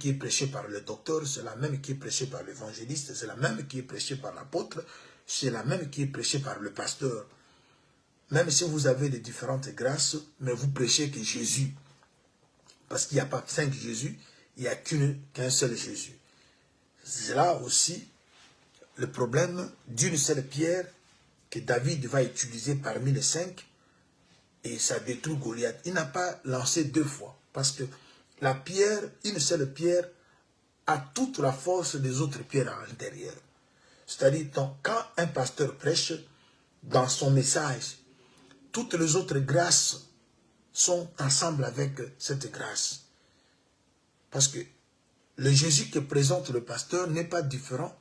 qui est prêchée par le docteur, c'est la même qui est prêchée par l'évangéliste, c'est la même qui est prêchée par l'apôtre, c'est la même qui est prêchée par le pasteur. Même si vous avez des différentes grâces, mais vous prêchez que Jésus. Parce qu'il n'y a pas 5 Jésus, il n'y a qu'un seul Jésus. C'est là aussi le problème d'une seule pierre que David va utiliser parmi les 5 et ça détruit Goliath. Il n'a pas lancé 2 fois parce que la pierre, une seule pierre, a toute la force des autres pierres à l'intérieur. C'est-à-dire, quand un pasteur prêche, dans son message, toutes les autres grâces sont ensemble avec cette grâce. Parce que le Jésus que présente le pasteur n'est pas différent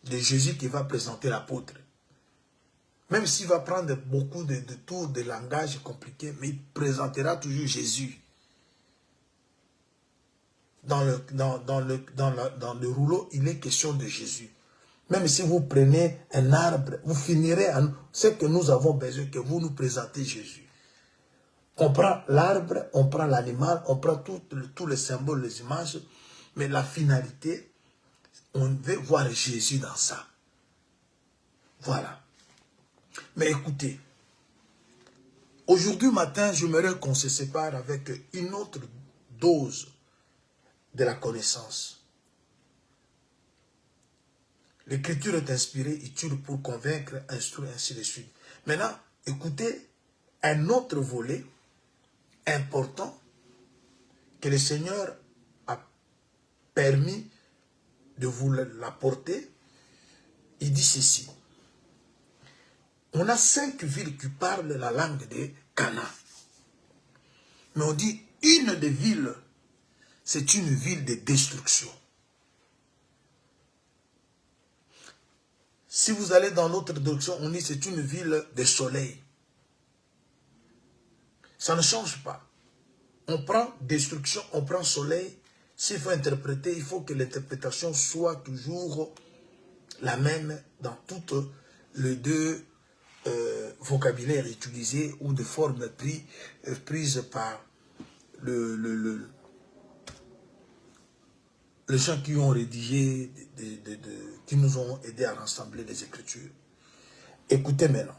de Jésus qui va présenter l'apôtre. Même s'il va prendre beaucoup de tours de langage compliqués, mais il présentera toujours Jésus. Dans le rouleau, il est question de Jésus. Même si vous prenez un arbre, vous finirez à ce que nous avons besoin, que vous nous présentez Jésus. On prend l'arbre, on prend l'animal, on prend tous les symboles, les images, mais la finalité, on veut voir Jésus dans ça. Voilà. Mais écoutez, aujourd'hui matin, j'aimerais qu'on se sépare avec une autre dose de la connaissance. L'écriture est inspirée, utile pour convaincre, instruire, ainsi de suite. Maintenant, écoutez un autre volet important que le Seigneur a permis de vous l'apporter. Il dit ceci. On a 5 villes qui parlent la langue de Canaan. Mais on dit une des villes, c'est une ville de destruction. Si vous allez dans l'autre direction, on dit c'est une ville de soleil. Ça ne change pas. On prend destruction, on prend soleil. S'il faut interpréter, il faut que l'interprétation soit toujours la même dans toutes les 2 vocabulaires utilisés ou de formes prises par les gens qui ont rédigé, qui nous ont aidés à rassembler les Écritures. Écoutez maintenant.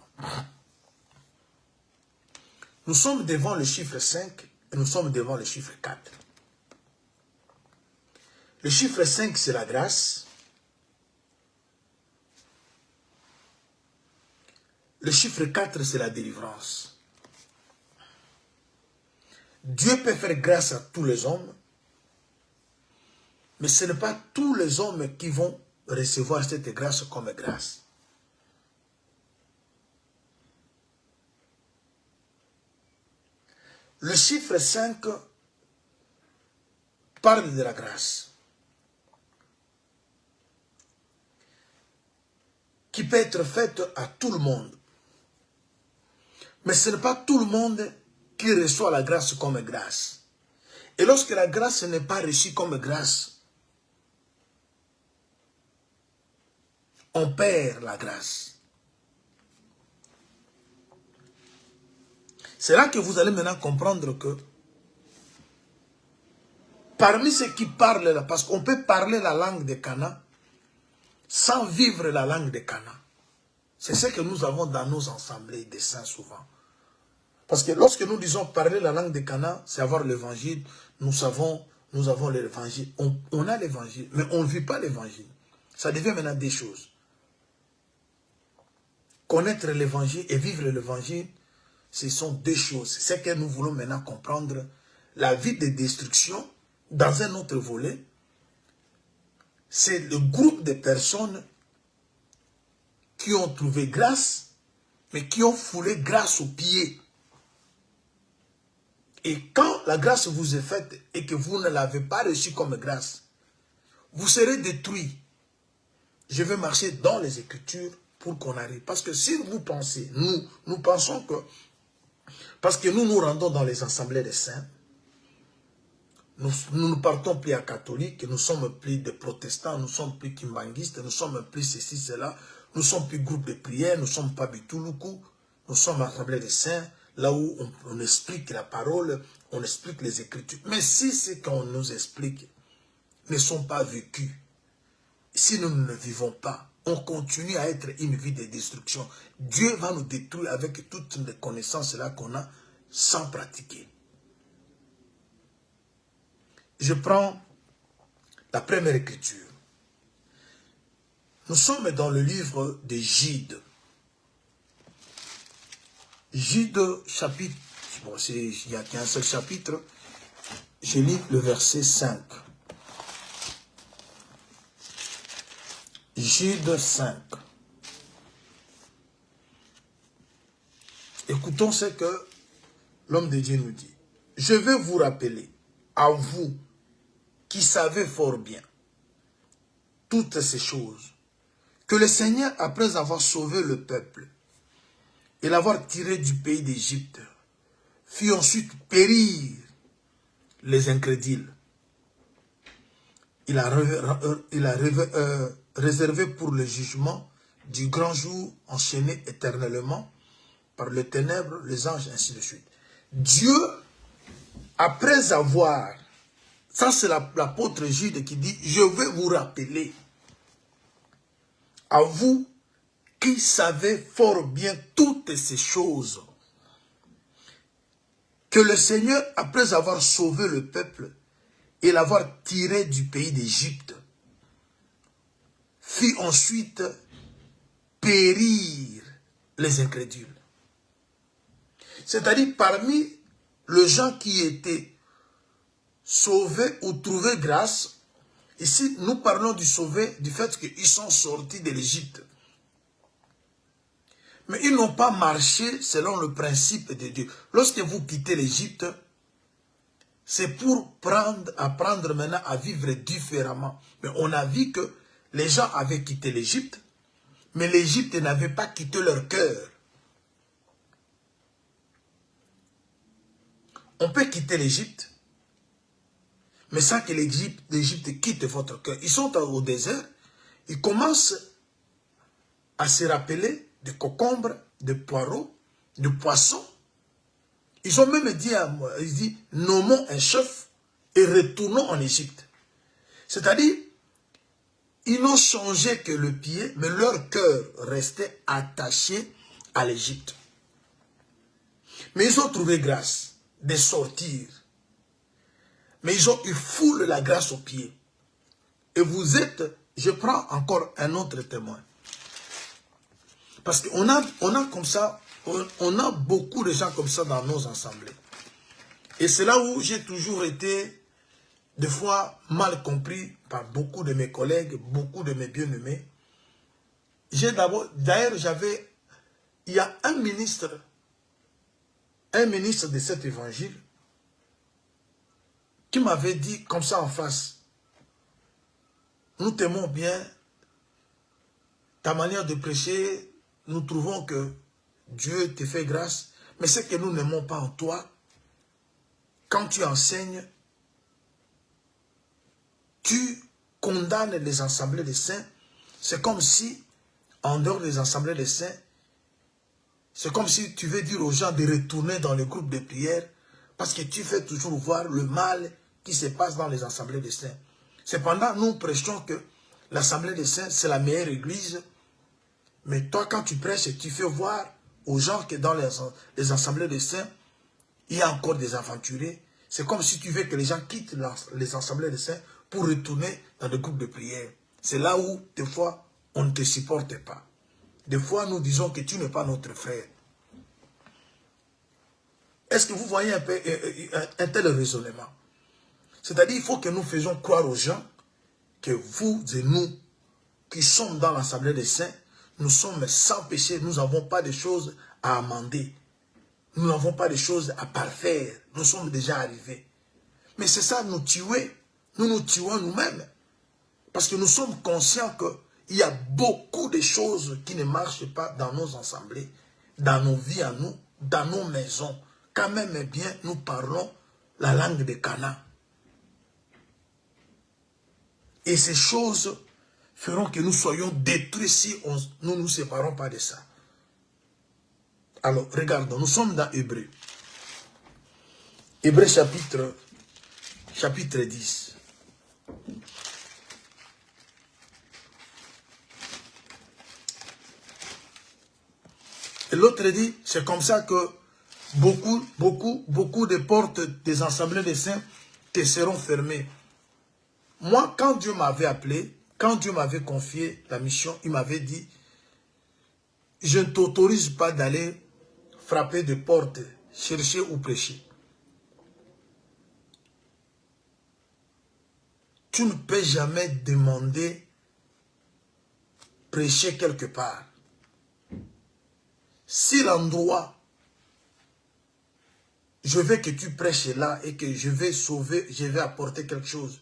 Nous sommes devant le chiffre 5 et nous sommes devant le chiffre 4. Le chiffre 5, c'est la grâce. Le chiffre 4, c'est la délivrance. Dieu peut faire grâce à tous les hommes, Mais ce n'est pas tous les hommes qui vont recevoir cette grâce comme grâce. Le chiffre 5 parle de la grâce, qui peut être faite à tout le monde. Mais ce n'est pas tout le monde qui reçoit la grâce comme grâce. Et lorsque la grâce n'est pas reçue comme grâce, on perd la grâce. C'est là que vous allez maintenant comprendre que parmi ceux qui parlent là, parce qu'on peut parler la langue de Cana sans vivre la langue de Cana. C'est ce que nous avons dans nos assemblées des saints souvent. Parce que lorsque nous disons parler la langue de Cana, c'est avoir l'évangile. Nous avons l'évangile. On a l'évangile, mais on ne vit pas l'évangile. Ça devient maintenant des choses. Connaître l'évangile et vivre l'évangile, ce sont deux choses. C'est ce que nous voulons maintenant comprendre. La vie de destruction, dans un autre volet, c'est le groupe de personnes qui ont trouvé grâce, mais qui ont foulé grâce aux pieds. Et quand la grâce vous est faite et que vous ne l'avez pas reçue comme grâce, vous serez détruit. Je vais marcher dans les Écritures pour qu'on arrive. Parce que si vous pensez, nous pensons que, parce que nous nous rendons dans les assemblées des saints, nous ne partons plus à catholiques, nous sommes plus de protestants, nous sommes plus kimbanguistes, nous sommes plus ceci, cela, nous sommes plus groupe de prière, nous sommes pas bituluku, nous sommes assemblée des saints, là où on explique la parole, on explique les Écritures. Mais si ce qu'on nous explique ne sont pas vécus, si nous ne vivons pas, on continue à être une vie de destruction. Dieu va nous détruire avec toutes les connaissances là qu'on a sans pratiquer. Je prends la première écriture. Nous sommes dans le livre de Jude. Jude, chapitre, bon, il n'y a qu'un seul chapitre. Je lis le verset 5. Jude 5. Écoutons ce que l'homme de Dieu nous dit. Je vais vous rappeler, à vous qui savez fort bien toutes ces choses, que le Seigneur, après avoir sauvé le peuple et l'avoir tiré du pays d'Égypte, fit ensuite périr les incrédules. Il a réservé pour le jugement du grand jour, enchaîné éternellement par les ténèbres, les anges, ainsi de suite. Dieu, après avoir, ça c'est l'apôtre Jude qui dit, je vais vous rappeler, à vous qui savez fort bien toutes ces choses, que le Seigneur, après avoir sauvé le peuple et l'avoir tiré du pays d'Égypte, fit ensuite périr les incrédules. C'est-à-dire parmi les gens qui étaient sauvés ou trouvés grâce, ici nous parlons du sauvé, du fait qu'ils sont sortis de l'Égypte. Mais ils n'ont pas marché selon le principe de Dieu. Lorsque vous quittez l'Égypte, c'est pour apprendre maintenant à vivre différemment. Mais on a vu que les gens avaient quitté l'Égypte, mais l'Égypte n'avait pas quitté leur cœur. On peut quitter l'Égypte, mais sans que l'Égypte quitte votre cœur. Ils sont au désert, ils commencent à se rappeler de concombres, de poireaux, de poissons. Ils ont même dit à moi, ils disent, nommons un chef et retournons en Égypte. C'est-à-dire, ils n'ont changé que le pied, mais leur cœur restait attaché à l'Égypte. Mais ils ont trouvé grâce de sortir. Mais ils ont eu foule la grâce aux pieds. Et vous êtes, je prends encore un autre témoin. Parce qu'on a comme ça, on a beaucoup de gens comme ça dans nos assemblées. Et c'est là où j'ai toujours été des fois mal compris par beaucoup de mes collègues, beaucoup de mes bien-aimés. D'ailleurs, il y a un ministre de cet évangile qui m'avait dit comme ça en face, nous t'aimons bien, ta manière de prêcher, nous trouvons que Dieu te fait grâce, mais ce que nous n'aimons pas en toi, quand tu enseignes, tu condamnes les assemblées des saints. C'est comme si, en dehors des assemblées des saints, c'est comme si tu veux dire aux gens de retourner dans le groupe de prière parce que tu fais toujours voir le mal qui se passe dans les assemblées des saints. Cependant, nous prêchons que l'assemblée des saints, c'est la meilleure église. Mais toi, quand tu prêches, tu fais voir aux gens que dans les assemblées des saints, il y a encore des aventuriers. C'est comme si tu veux que les gens quittent les assemblées des saints pour retourner dans le groupe de prière. C'est là où, des fois, on ne te supporte pas. Des fois, nous disons que tu n'es pas notre frère. Est-ce que vous voyez un peu un tel raisonnement? C'est-à-dire, il faut que nous faisions croire aux gens que vous et nous, qui sommes dans l'assemblée des saints, nous sommes sans péché, nous n'avons pas de choses à amender. Nous n'avons pas de choses à parfaire. Nous sommes déjà arrivés. Mais c'est ça, nous tuer. Nous nous tuons nous-mêmes. Parce que nous sommes conscients qu'il y a beaucoup de choses qui ne marchent pas dans nos assemblées, dans nos vies à nous, dans nos maisons. Quand même bien, nous parlons la langue de Canaan. Et ces choses feront que nous soyons détruits si nous ne nous séparons pas de ça. Alors, regardons, nous sommes dans Hébreux. Hébreux chapitre 10. Et l'autre dit, c'est comme ça que beaucoup de portes des assemblées des saints te seront fermées. Moi, quand Dieu m'avait appelé, quand Dieu m'avait confié la mission, il m'avait dit, je ne t'autorise pas d'aller frapper des portes, chercher ou prêcher. Tu ne peux jamais demander prêcher quelque part. Si l'endroit, je veux que tu prêches là et que je vais sauver, je vais apporter quelque chose,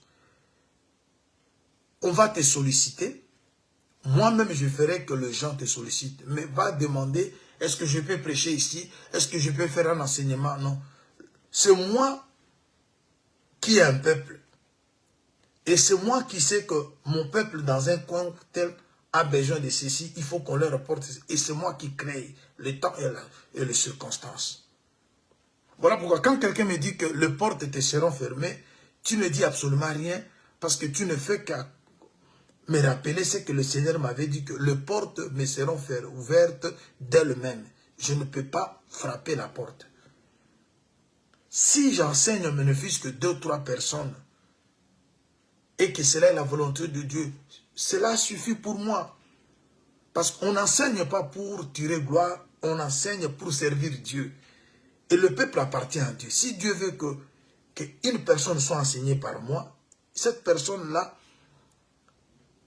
on va te solliciter. Moi-même, je ferai que les gens te sollicitent. Mais va demander, est-ce que je peux prêcher ici? Est-ce que je peux faire un enseignement? Non. C'est moi qui ai un peuple. Et c'est moi qui sais que mon peuple, dans un coin tel, a besoin de ceci. Il faut qu'on leur apporte. Et c'est moi qui crée le temps et les circonstances. Voilà pourquoi quand quelqu'un me dit que les portes te seront fermées, tu ne dis absolument rien parce que tu ne fais qu'à me rappeler ce que le Seigneur m'avait dit, que les portes me seront ouvertes d'elles-mêmes. Je ne peux pas frapper la porte. Si j'enseigne ne fût-ce que 2 ou 3 personnes et que cela est la volonté de Dieu, cela suffit pour moi. Parce qu'on n'enseigne pas pour tirer gloire, on enseigne pour servir Dieu. Et le peuple appartient à Dieu. Si Dieu veut qu'une personne soit enseignée par moi, cette personne-là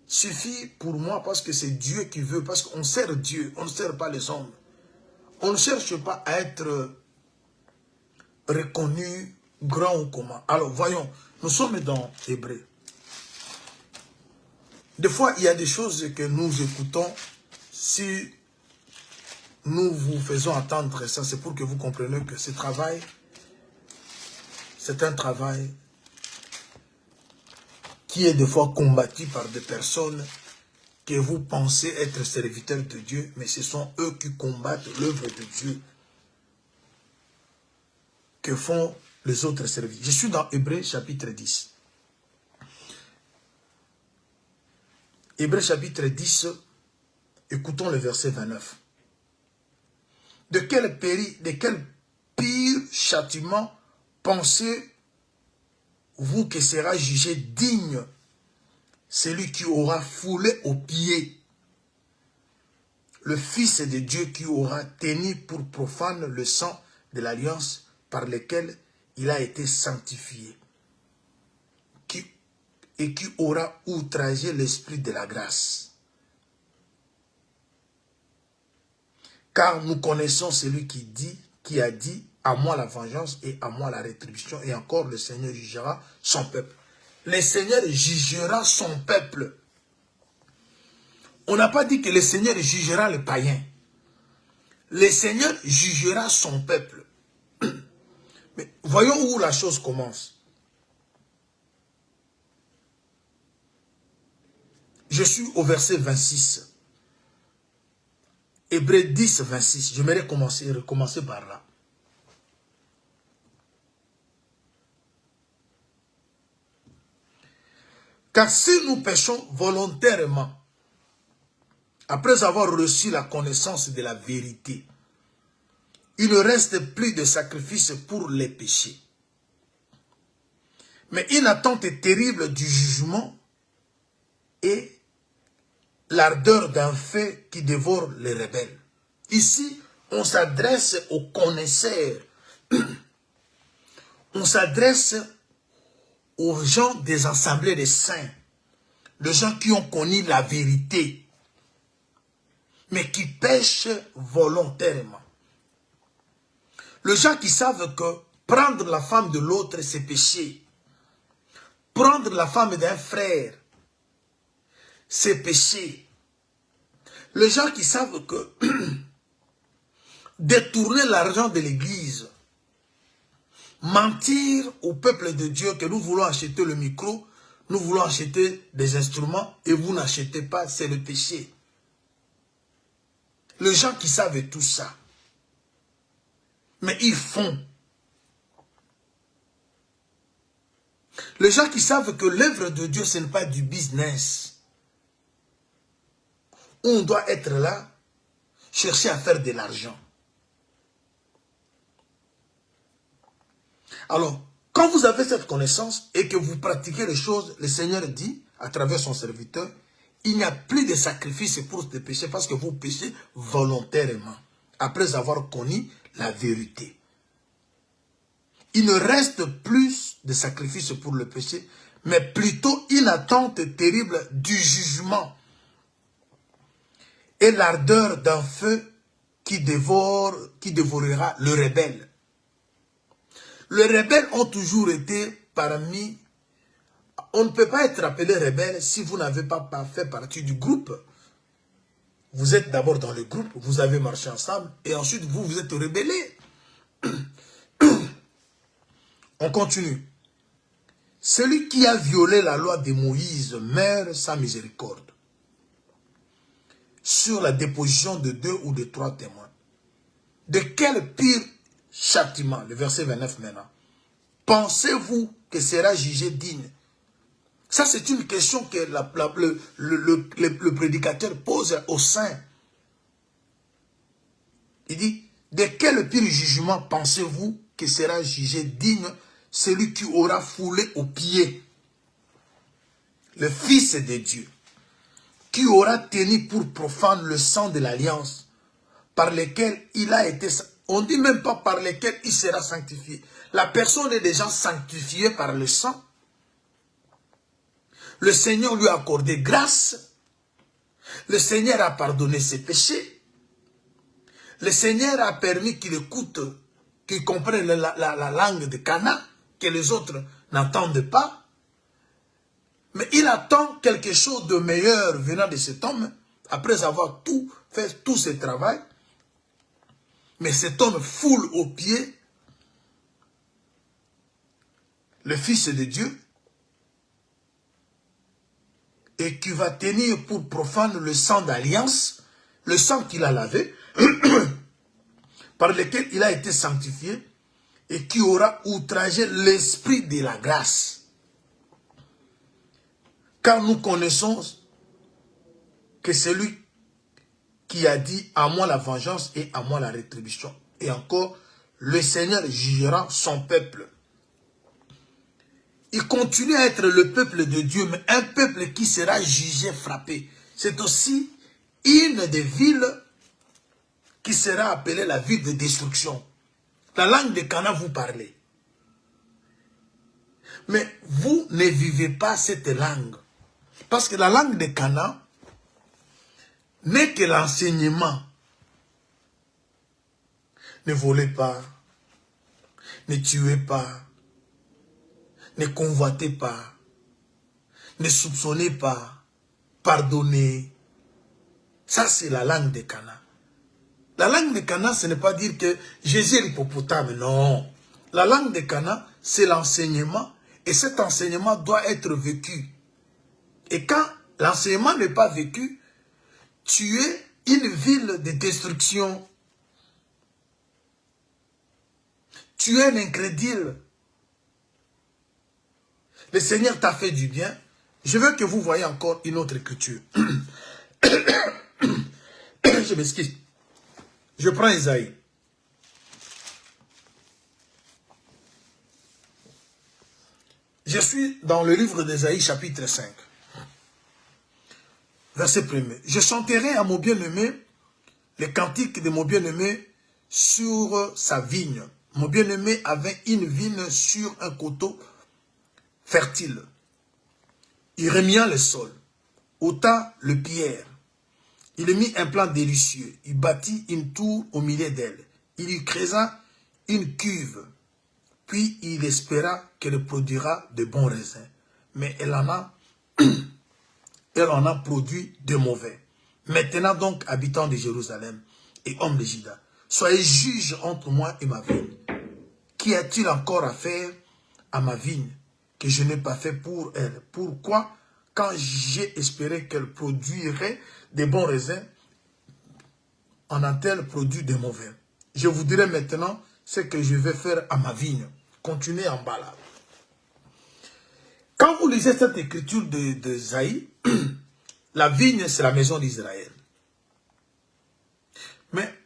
suffit pour moi parce que c'est Dieu qui veut, parce qu'on sert Dieu, on ne sert pas les hommes. On ne cherche pas à être reconnu, grand ou comment. Alors voyons, nous sommes dans Hébreux. Des fois, il y a des choses que nous écoutons. Si nous vous faisons entendre ça, c'est pour que vous compreniez que ce travail, c'est un travail qui est des fois combattu par des personnes que vous pensez être serviteurs de Dieu, mais ce sont eux qui combattent l'œuvre de Dieu que font les autres serviteurs. Je suis dans Hébreux chapitre 10. Hébreux chapitre 10, écoutons le verset 29. De quel pire châtiment pensez-vous que sera jugé digne celui qui aura foulé aux pieds le Fils de Dieu, qui aura tenu pour profane le sang de l'alliance par lequel il a été sanctifié? et qui aura outragé l'esprit de la grâce. Car nous connaissons celui qui a dit, à moi la vengeance et à moi la rétribution, et encore le Seigneur jugera son peuple. Le Seigneur jugera son peuple. On n'a pas dit que le Seigneur jugera les païens. Le Seigneur jugera son peuple. Mais voyons où la chose commence. Je suis au verset 26. Hébreux 10, 26. J'aimerais recommencer par là. Car si nous péchons volontairement, après avoir reçu la connaissance de la vérité, il ne reste plus de sacrifice pour les péchés, mais une attente terrible du jugement et l'ardeur d'un feu qui dévore les rebelles. Ici, on s'adresse aux connaisseurs, on s'adresse aux gens des assemblées des saints, les gens qui ont connu la vérité, mais qui pêchent volontairement. Les gens qui savent que prendre la femme de l'autre, c'est péché. Prendre la femme d'un frère, c'est péché. Les gens qui savent que détourner l'argent de l'église, mentir au peuple de Dieu que nous voulons acheter le micro, nous voulons acheter des instruments et vous n'achetez pas, c'est le péché. Les gens qui savent tout ça, mais ils font. Les gens qui savent que l'œuvre de Dieu, ce n'est pas du business. On doit être là, chercher à faire de l'argent. Alors, quand vous avez cette connaissance et que vous pratiquez les choses, le Seigneur dit, à travers son serviteur, il n'y a plus de sacrifice pour te pécher parce que vous péchez volontairement, après avoir connu la vérité. Il ne reste plus de sacrifice pour le péché, mais plutôt une attente terrible du jugement et l'ardeur d'un feu qui dévorera le rebelle. Les rebelles ont toujours été parmi... On ne peut pas être appelé rebelle si vous n'avez pas fait partie du groupe. Vous êtes d'abord dans le groupe, vous avez marché ensemble, et ensuite vous vous êtes rebellés. On continue. Celui qui a violé la loi de Moïse meurt sans miséricorde, sur la déposition de 2 ou de 3 témoins. De quel pire châtiment, le verset 29 maintenant, pensez-vous que sera jugé digne? Ça, c'est une question que le prédicateur pose aux saints. Il dit, de quel pire jugement pensez-vous que sera jugé digne celui qui aura foulé aux pieds le Fils de Dieu, qui aura tenu pour profane le sang de l'alliance, par lequel il a été... On ne dit même pas par lequel il sera sanctifié. La personne est déjà sanctifiée par le sang. Le Seigneur lui a accordé grâce. Le Seigneur a pardonné ses péchés. Le Seigneur a permis qu'il écoute, qu'il comprenne la langue de Cana, que les autres n'entendent pas. Mais il attend quelque chose de meilleur venant de cet homme, après avoir fait tout ce travail. Mais cet homme foule aux pieds le Fils de Dieu et qui va tenir pour profane le sang d'alliance, le sang qu'il a lavé, par lequel il a été sanctifié et qui aura outragé l'esprit de la grâce. Car nous connaissons que celui qui a dit « à moi la vengeance et à moi la rétribution ». Et encore, le Seigneur jugera son peuple. Il continue à être le peuple de Dieu, mais un peuple qui sera jugé, frappé. C'est aussi une des villes qui sera appelée la ville de destruction. La langue de Cana vous parlez. Mais vous ne vivez pas cette langue. Parce que la langue de Cana n'est que l'enseignement. Ne volez pas, ne tuez pas, ne convoitez pas, ne soupçonnez pas, pardonnez. Ça, c'est la langue de Cana. La langue de Cana, ce n'est pas dire que Jésus est l'hippopotame, non. La langue de Cana, c'est l'enseignement, et cet enseignement doit être vécu. Et quand l'enseignement n'est pas vécu, tu es une ville de destruction. Tu es un incrédule. Le Seigneur t'a fait du bien. Je veux que vous voyez encore une autre écriture. Je m'excuse. Je prends Isaïe. Je suis dans le livre d'Ésaïe, chapitre 5. Verset 1er. Je chanterai à mon bien-aimé les cantiques de mon bien-aimé sur sa vigne. Mon bien-aimé avait une vigne sur un coteau fertile. Il remia le sol, ôta le pierre. Il y mit un plan délicieux. Il bâtit une tour au milieu d'elle. Il y creusa une cuve. Puis il espéra qu'elle produira de bons raisins. Mais elle en a produit de mauvais. Maintenant donc, habitants de Jérusalem et hommes de Juda, soyez juges entre moi et ma vigne. Qu'y a-t-il encore à faire à ma vigne que je n'ai pas fait pour elle? Pourquoi, quand j'ai espéré qu'elle produirait de bons raisins, en a-t-elle produit de mauvais? Je vous dirai maintenant ce que je vais faire à ma vigne. Continuez en bas là. Quand vous lisez cette écriture de Isaïe, la vigne, c'est la maison d'Israël. Mais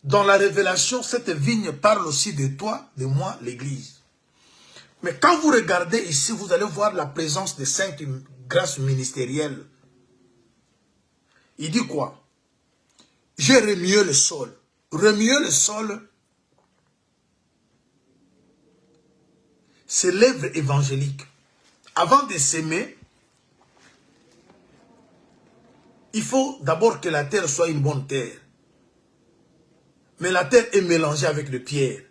dans la révélation, cette vigne parle aussi de toi, de moi, l'Église. Mais quand vous regardez ici, vous allez voir la présence des 5 grâces ministérielles. Il dit quoi? J'ai remué le sol. Remuer le sol, c'est l'œuvre évangélique. Avant de s'aimer, il faut d'abord que la terre soit une bonne terre. Mais la terre est mélangée avec le pierre.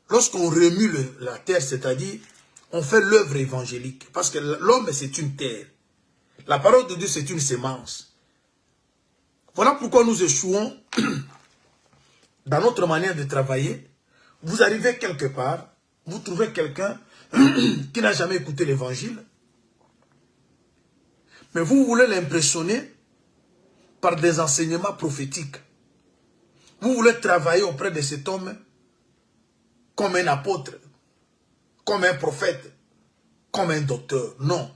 Lorsqu'on remue la terre, c'est-à-dire, on fait l'œuvre évangélique. Parce que l'homme, c'est une terre. La parole de Dieu, c'est une sémence. Voilà pourquoi nous échouons dans notre manière de travailler. Vous arrivez quelque part, vous trouvez quelqu'un qui n'a jamais écouté l'évangile. Mais vous voulez l'impressionner par des enseignements prophétiques. Vous voulez travailler auprès de cet homme comme un apôtre, comme un prophète, comme un docteur. Non.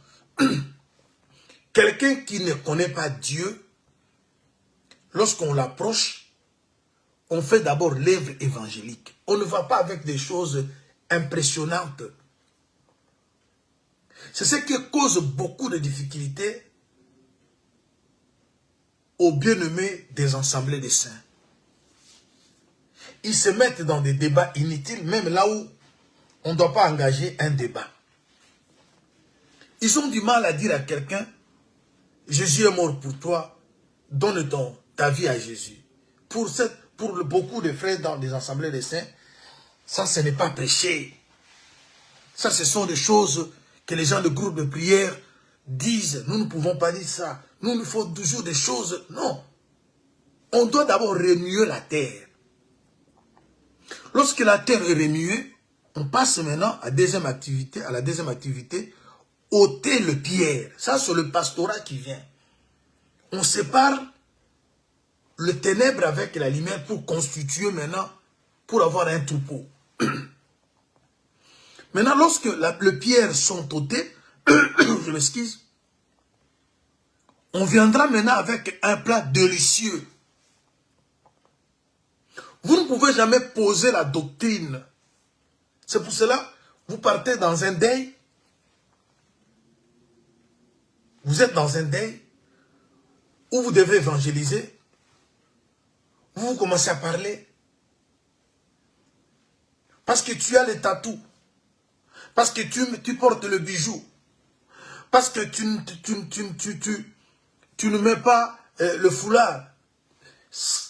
Quelqu'un qui ne connaît pas Dieu, lorsqu'on l'approche, on fait d'abord l'œuvre évangélique. On ne va pas avec des choses impressionnantes. C'est ce qui cause beaucoup de difficultés aux bien-aimés des assemblées des saints. Ils se mettent dans des débats inutiles, même là où on ne doit pas engager un débat. Ils ont du mal à dire à quelqu'un, Jésus est mort pour toi, donne ta vie à Jésus. Pour beaucoup de frères dans des assemblées des saints, ça ce n'est pas prêcher. Ça ce sont des choses que les gens de groupe de prière disent. Nous ne pouvons pas dire ça. Nous, il faut toujours des choses. Non. On doit d'abord remuer la terre. Lorsque la terre est remuée, on passe maintenant à la deuxième activité, ôter le pierre. Ça, c'est le pastorat qui vient. On sépare le ténèbre avec la lumière pour constituer maintenant, pour avoir un troupeau. Maintenant, lorsque les pierres sont ôtées, je m'excuse, on viendra maintenant avec un plat délicieux. Vous ne pouvez jamais poser la doctrine. C'est pour cela, vous partez dans un deuil. Vous êtes dans un deuil où vous devez évangéliser. Vous commencez à parler. Parce que tu as les tatous. parce que tu portes le bijou, parce que tu ne mets pas le foulard.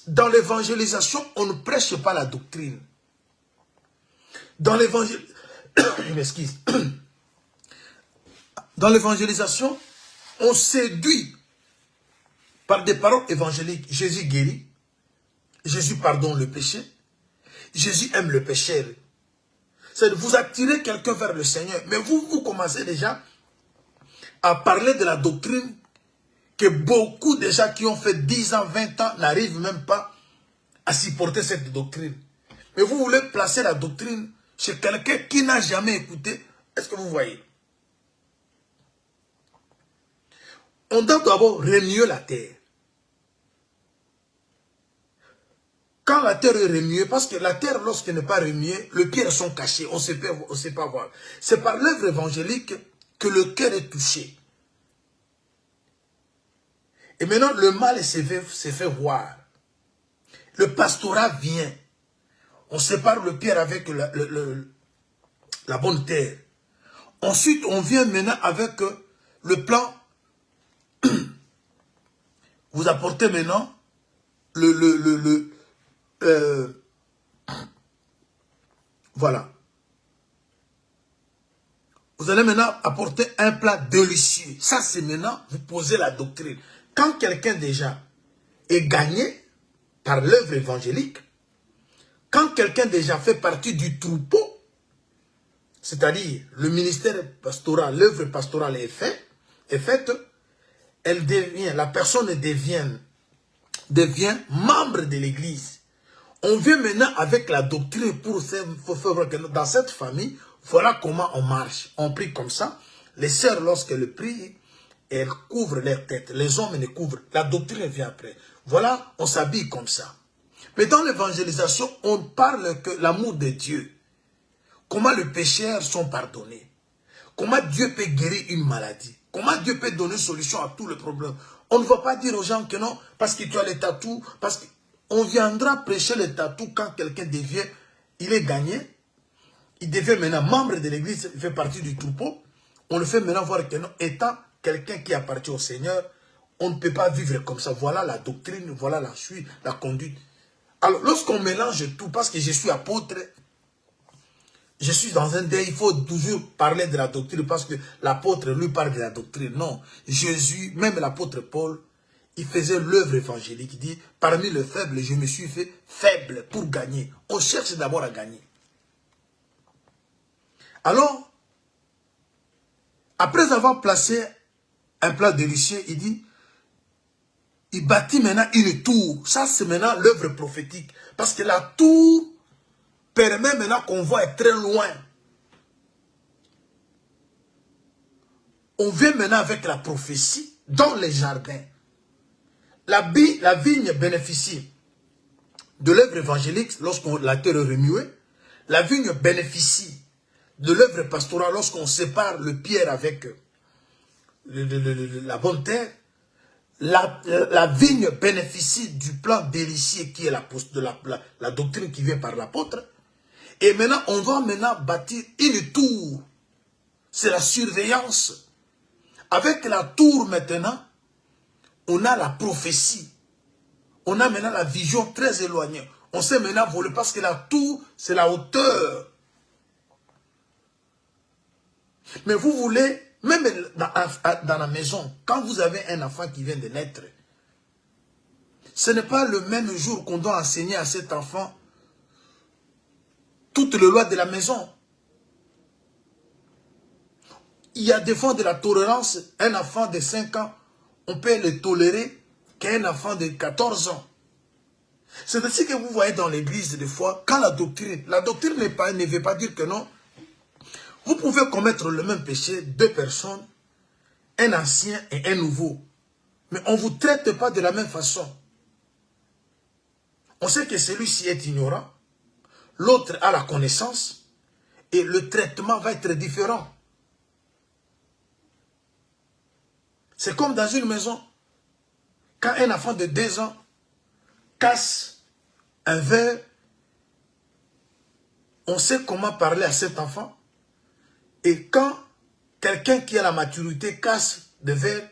Dans l'évangélisation, on ne prêche pas la doctrine. Dans l'évangélisation, je m'excuse. Dans l'évangélisation, on séduit par des paroles évangéliques. Jésus guérit, Jésus pardonne le péché, Jésus aime le pécheur. C'est de vous attirer quelqu'un vers le Seigneur. Mais vous commencez déjà à parler de la doctrine que beaucoup déjà qui ont fait 10 ans, 20 ans n'arrivent même pas à supporter cette doctrine. Mais vous voulez placer la doctrine chez quelqu'un qui n'a jamais écouté. Est-ce que vous voyez? On doit d'abord remuer la terre. Quand la terre est remuée, parce que la terre, lorsqu'elle n'est pas remuée, les pierres sont cachées, on ne sait pas voir. C'est par l'œuvre évangélique que le cœur est touché. Et maintenant, le mal s'est fait voir. Le pastorat vient. On sépare le pierre avec la bonne terre. Ensuite, on vient maintenant avec le plan. Vous apportez maintenant voilà. Vous allez maintenant apporter un plat délicieux. Ça, c'est maintenant, vous posez la doctrine. Quand quelqu'un déjà est gagné par l'œuvre évangélique, quand quelqu'un déjà fait partie du troupeau, c'est-à-dire le ministère pastoral, l'œuvre pastorale est faite, la personne devient membre de l'église. On vient maintenant avec la doctrine pour faire voir que dans cette famille, voilà comment on marche. On prie comme ça. Les sœurs, lorsqu'elles prient, elles couvrent leur tête. Les hommes ne couvrent. La doctrine vient après. Voilà, on s'habille comme ça. Mais dans l'évangélisation, on parle que l'amour de Dieu. Comment les pécheurs sont pardonnés. Comment Dieu peut guérir une maladie. Comment Dieu peut donner solution à tous les problèmes. On ne va pas dire aux gens que non, parce que tu as les tatous, parce qu'on viendra prêcher les tatous quand quelqu'un devient, il est gagné, il devient maintenant membre de l'église, il fait partie du troupeau. On le fait maintenant voir que non, étant quelqu'un qui appartient au Seigneur, on ne peut pas vivre comme ça. Voilà la doctrine, voilà la conduite. Alors, lorsqu'on mélange tout, parce que je suis apôtre, je suis dans un deuil, il faut toujours parler de la doctrine, parce que l'apôtre, lui, parle de la doctrine. Non, Jésus, même l'apôtre Paul, il faisait l'œuvre évangélique. Il dit, parmi les faibles, je me suis fait faible pour gagner. On cherche d'abord à gagner. Alors, après avoir placé un plat délicieux, il dit, il bâtit maintenant une tour. Ça, c'est maintenant l'œuvre prophétique. Parce que la tour permet maintenant qu'on voit très loin. On vient maintenant avec la prophétie dans les jardins. La vigne bénéficie de l'œuvre évangélique lorsqu'on la terre est remuée. La vigne bénéficie de l'œuvre pastorale lorsqu'on sépare le pierre avec la bonne terre. La vigne bénéficie du plan délicieux qui est la doctrine qui vient par l'apôtre. Et maintenant, on doit maintenant bâtir une tour. C'est la surveillance. Avec la tour maintenant, on a la prophétie. On a maintenant la vision très éloignée. On sait maintenant voler parce que la tour, c'est la hauteur. Mais vous voulez, même dans la maison, quand vous avez un enfant qui vient de naître, ce n'est pas le même jour qu'on doit enseigner à cet enfant toutes les lois de la maison. Il y a des fois de la tolérance. Un enfant de 5 ans, on peut le tolérer qu'un enfant de 14 ans. C'est ainsi que vous voyez dans l'église des fois, quand la doctrine ne veut pas dire que non. Vous pouvez commettre le même péché, 2 personnes, un ancien et un nouveau. Mais on ne vous traite pas de la même façon. On sait que celui-ci est ignorant, l'autre a la connaissance, et le traitement va être différent. C'est comme dans une maison. Quand un enfant de 2 ans casse un verre, on sait comment parler à cet enfant. Et quand quelqu'un qui a la maturité casse des verres,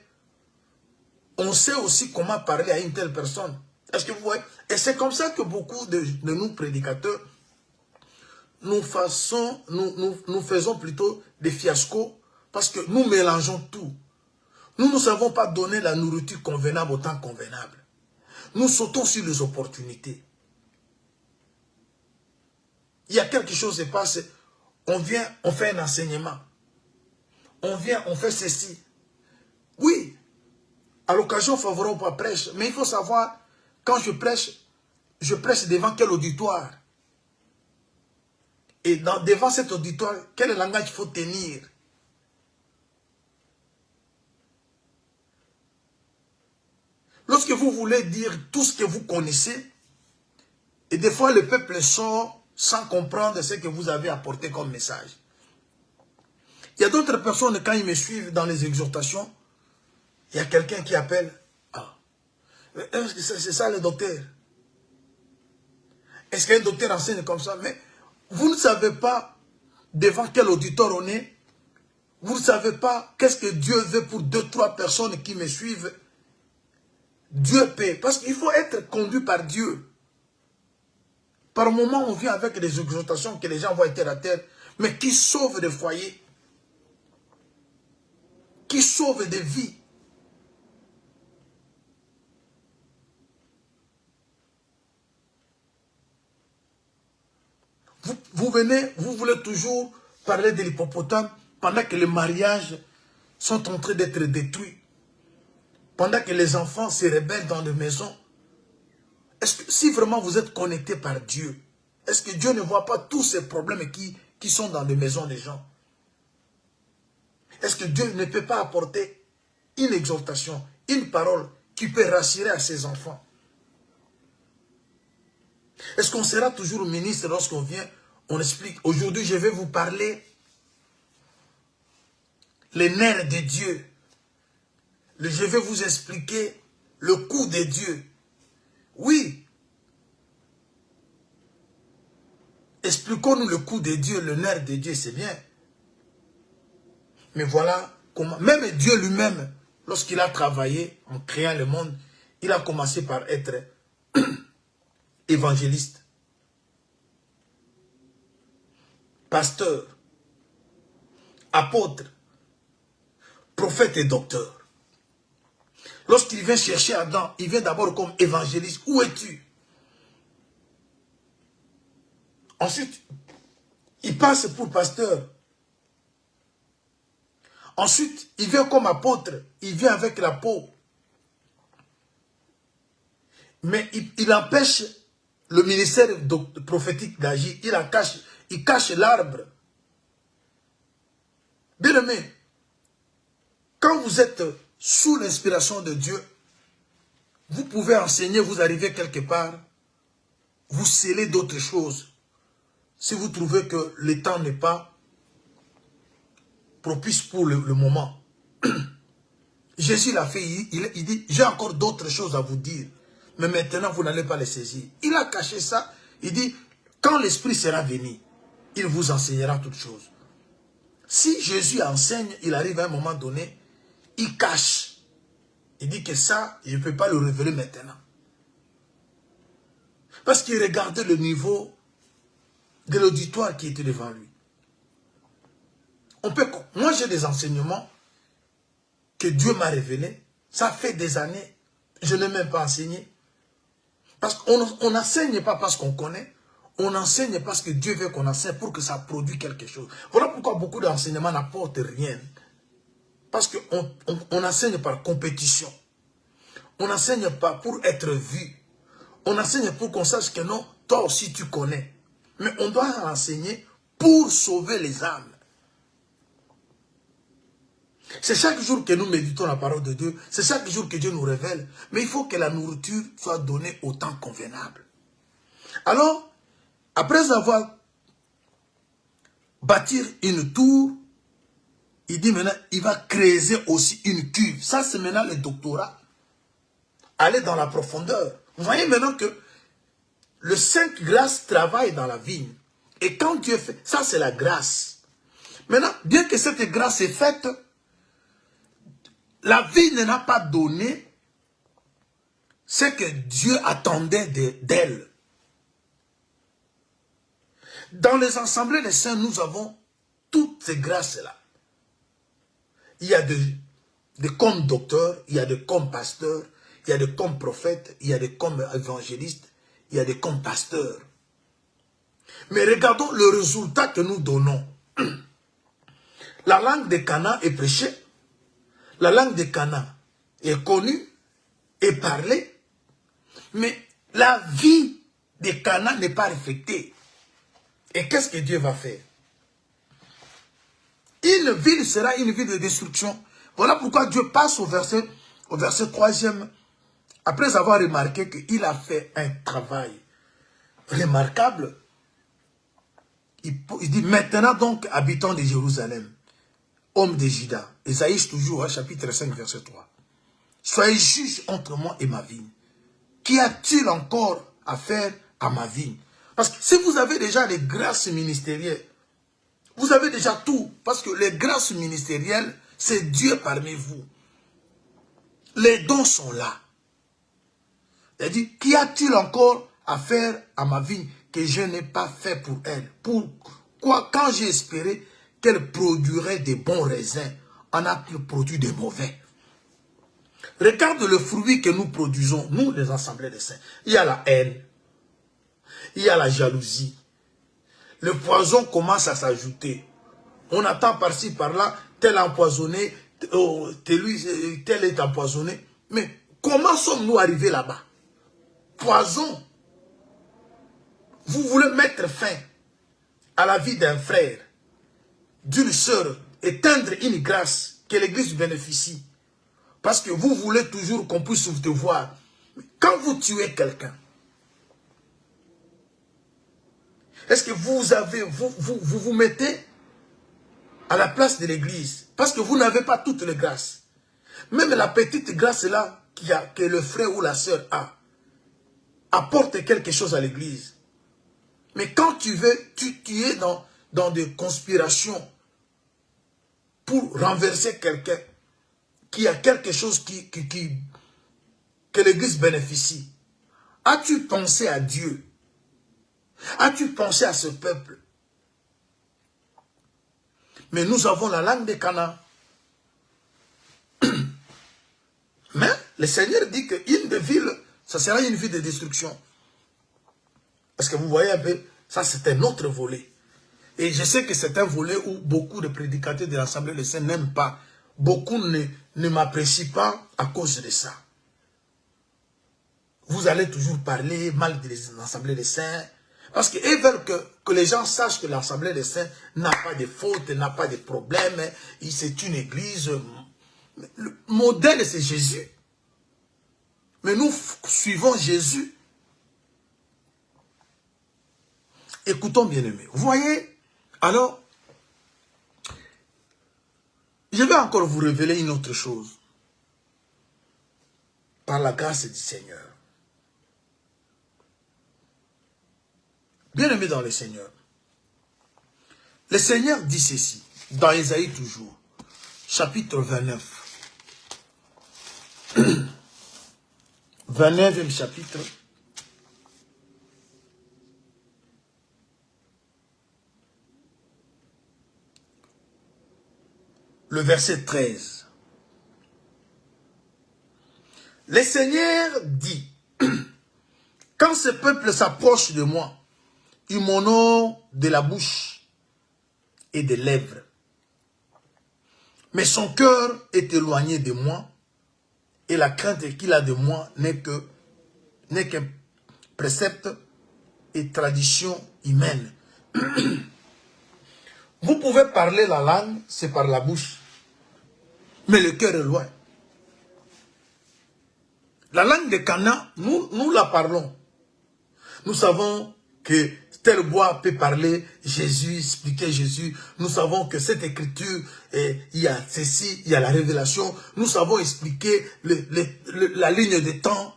on sait aussi comment parler à une telle personne. Est-ce que vous voyez? Et c'est comme ça que beaucoup de nous prédicateurs, nous faisons plutôt des fiascos parce que nous mélangeons tout. Nous ne savons pas donner la nourriture convenable au temps convenable. Nous sautons sur les opportunités. Il y a quelque chose qui se passe, on vient, on fait un enseignement. On vient, on fait ceci. Oui, à l'occasion favorable pour la prêche, mais il faut savoir, quand je prêche devant quel auditoire? Et devant cet auditoire, quel langage il faut tenir? Lorsque vous voulez dire tout ce que vous connaissez, et des fois le peuple sort sans comprendre ce que vous avez apporté comme message. Il y a d'autres personnes, quand ils me suivent dans les exhortations, il y a quelqu'un qui appelle. Ah, est-ce que c'est ça le docteur? Est-ce qu'un docteur enseigne comme ça? Mais vous ne savez pas devant quel auditeur on est. Vous ne savez pas qu'est-ce que Dieu veut pour 2-3 personnes qui me suivent. Dieu paie. Parce qu'il faut être conduit par Dieu. Par moment, on vient avec des exhortations que les gens vont être à terre, mais qui sauvent des foyers, qui sauvent des vies. Vous venez, vous voulez toujours parler de l'hippopotame pendant que les mariages sont en train d'être détruits, pendant que les enfants se rebellent dans les maisons. Est-ce que si vraiment vous êtes connecté par Dieu, est-ce que Dieu ne voit pas tous ces problèmes qui sont dans les maisons des gens? Est-ce que Dieu ne peut pas apporter une exhortation, une parole qui peut rassurer à ses enfants? Est-ce qu'on sera toujours ministre lorsqu'on vient, on explique? Aujourd'hui, je vais vous parler les nerfs de Dieu. Je vais vous expliquer le coup de Dieu. Oui. Expliquons-nous le coup de Dieu, le nerf de Dieu, c'est bien. Mais voilà comment, même Dieu lui-même, lorsqu'il a travaillé en créant le monde, il a commencé par être évangéliste, pasteur, apôtre, prophète et docteur. Lorsqu'il vient chercher Adam, il vient d'abord comme évangéliste. Où es-tu? Ensuite, il passe pour pasteur. Ensuite, il vient comme apôtre. Il vient avec la peau. Mais il empêche le ministère prophétique d'agir. Il cache l'arbre. Bien aimé, quand vous êtes sous l'inspiration de Dieu, vous pouvez enseigner, vous arrivez quelque part, vous scellez d'autres choses. Si vous trouvez que le temps n'est pas propice pour le moment. Jésus l'a fait, il dit, j'ai encore d'autres choses à vous dire, mais maintenant vous n'allez pas les saisir. Il a caché ça, il dit, quand l'Esprit sera venu, il vous enseignera toutes choses. Si Jésus enseigne, il arrive à un moment donné, il cache. Il dit que ça, je ne peux pas le révéler maintenant. Parce qu'il regardait le niveau de l'auditoire qui était devant lui. Moi, j'ai des enseignements que Dieu m'a révélés. Ça fait des années, je n'ai même pas enseigné. Parce qu'on n'enseigne pas parce qu'on connaît. On enseigne parce que Dieu veut qu'on enseigne pour que ça produise quelque chose. Voilà pourquoi beaucoup d'enseignements n'apportent rien. Parce qu'on enseigne par compétition. On n'enseigne pas pour être vu. On enseigne pour qu'on sache que non, toi aussi tu connais. Mais on doit enseigner pour sauver les âmes. C'est chaque jour que nous méditons la parole de Dieu. C'est chaque jour que Dieu nous révèle. Mais il faut que la nourriture soit donnée au temps convenable. Alors, après avoir bâti une tour, il dit maintenant, il va creuser aussi une cuve. Ça, c'est maintenant le doctorat. Aller dans la profondeur. Vous voyez maintenant que le Saint Grâce travaille dans la vigne. Et quand Dieu fait, ça c'est la grâce. Maintenant, bien que cette grâce est faite, la vie ne n'a pas donné ce que Dieu attendait d'elle. Dans les assemblées des saints, nous avons toutes ces grâces-là. Il y a des comme docteurs, il y a des comme pasteurs, il y a des comme prophètes, il y a des comme évangélistes, il y a des comme pasteurs. Mais regardons le résultat que nous donnons. La langue de Cana est prêchée, la langue de Cana est connue, est parlée, mais la vie de Cana n'est pas respectée. Et qu'est-ce que Dieu va faire? Une ville sera une ville de destruction. Voilà pourquoi Dieu passe au verset 3e, après avoir remarqué qu'il a fait un travail remarquable. Il dit, maintenant donc, habitants de Jérusalem, hommes de Juda, Ésaïe toujours, chapitre 5, verset 3. Soyez juges entre moi et ma vigne. Qu'y a-t-il encore à faire à ma vigne? Parce que si vous avez déjà les grâces ministérielles, vous avez déjà tout. Parce que les grâces ministérielles, c'est Dieu parmi vous. Les dons sont là. Il dit, qu'y a-t-il encore à faire à ma vigne que je n'ai pas fait pour elle? Pourquoi, quand j'ai espéré qu'elle produirait des bons raisins, en a-t-il produit des mauvais? Regarde le fruit que nous produisons, nous les assemblées des saints. Il y a la haine, il y a la jalousie. Le poison commence à s'ajouter. On attend par-ci, par-là, tel empoisonné, tel est empoisonné. Mais comment sommes-nous arrivés là-bas? Poison. Vous voulez mettre fin à la vie d'un frère, d'une sœur, éteindre une grâce que l'Église bénéficie. Parce que vous voulez toujours qu'on puisse vous voir. Quand vous tuez quelqu'un, est-ce que vous mettez à la place de l'Église? Parce que vous n'avez pas toutes les grâces. Même la petite grâce là que le frère ou la sœur a, apporte quelque chose à l'Église. Mais quand tu es dans des conspirations pour renverser quelqu'un qui a quelque chose que l'Église bénéficie, as-tu pensé à Dieu? As-tu pensé à ce peuple? Mais nous avons la langue des Cana. Mais le Seigneur dit qu'une des villes, ça sera une ville de destruction. Parce que vous voyez un peu, ça c'est un autre volet. Et je sais que c'est un volet où beaucoup de prédicateurs de l'Assemblée des Saints n'aiment pas. Beaucoup ne m'apprécient pas à cause de ça. Vous allez toujours parler mal de l'Assemblée des Saints. Parce qu'ils veulent que les gens sachent que l'Assemblée des Saints n'a pas de fautes, n'a pas de problèmes. C'est une église. Le modèle, c'est Jésus. Mais nous suivons Jésus. Écoutons, bien-aimés. Vous voyez? Alors, je vais encore vous révéler une autre chose. Par la grâce du Seigneur. Bien-aimés dans le Seigneur. Le Seigneur dit ceci, dans Ésaïe toujours, chapitre 29. 29e chapitre. Le verset 13. Le Seigneur dit, quand ce peuple s'approche de moi, ils m'honorent de la bouche et des lèvres. Mais son cœur est éloigné de moi et la crainte qu'il a de moi n'est qu'un précepte et tradition humaine. Vous pouvez parler la langue, c'est par la bouche, mais le cœur est loin. La langue de Cana, nous la parlons. Nous savons que tel bois peut parler Jésus, expliquer Jésus. Nous savons que cette écriture, il y a ceci, il y a la révélation. Nous savons expliquer la ligne de temps,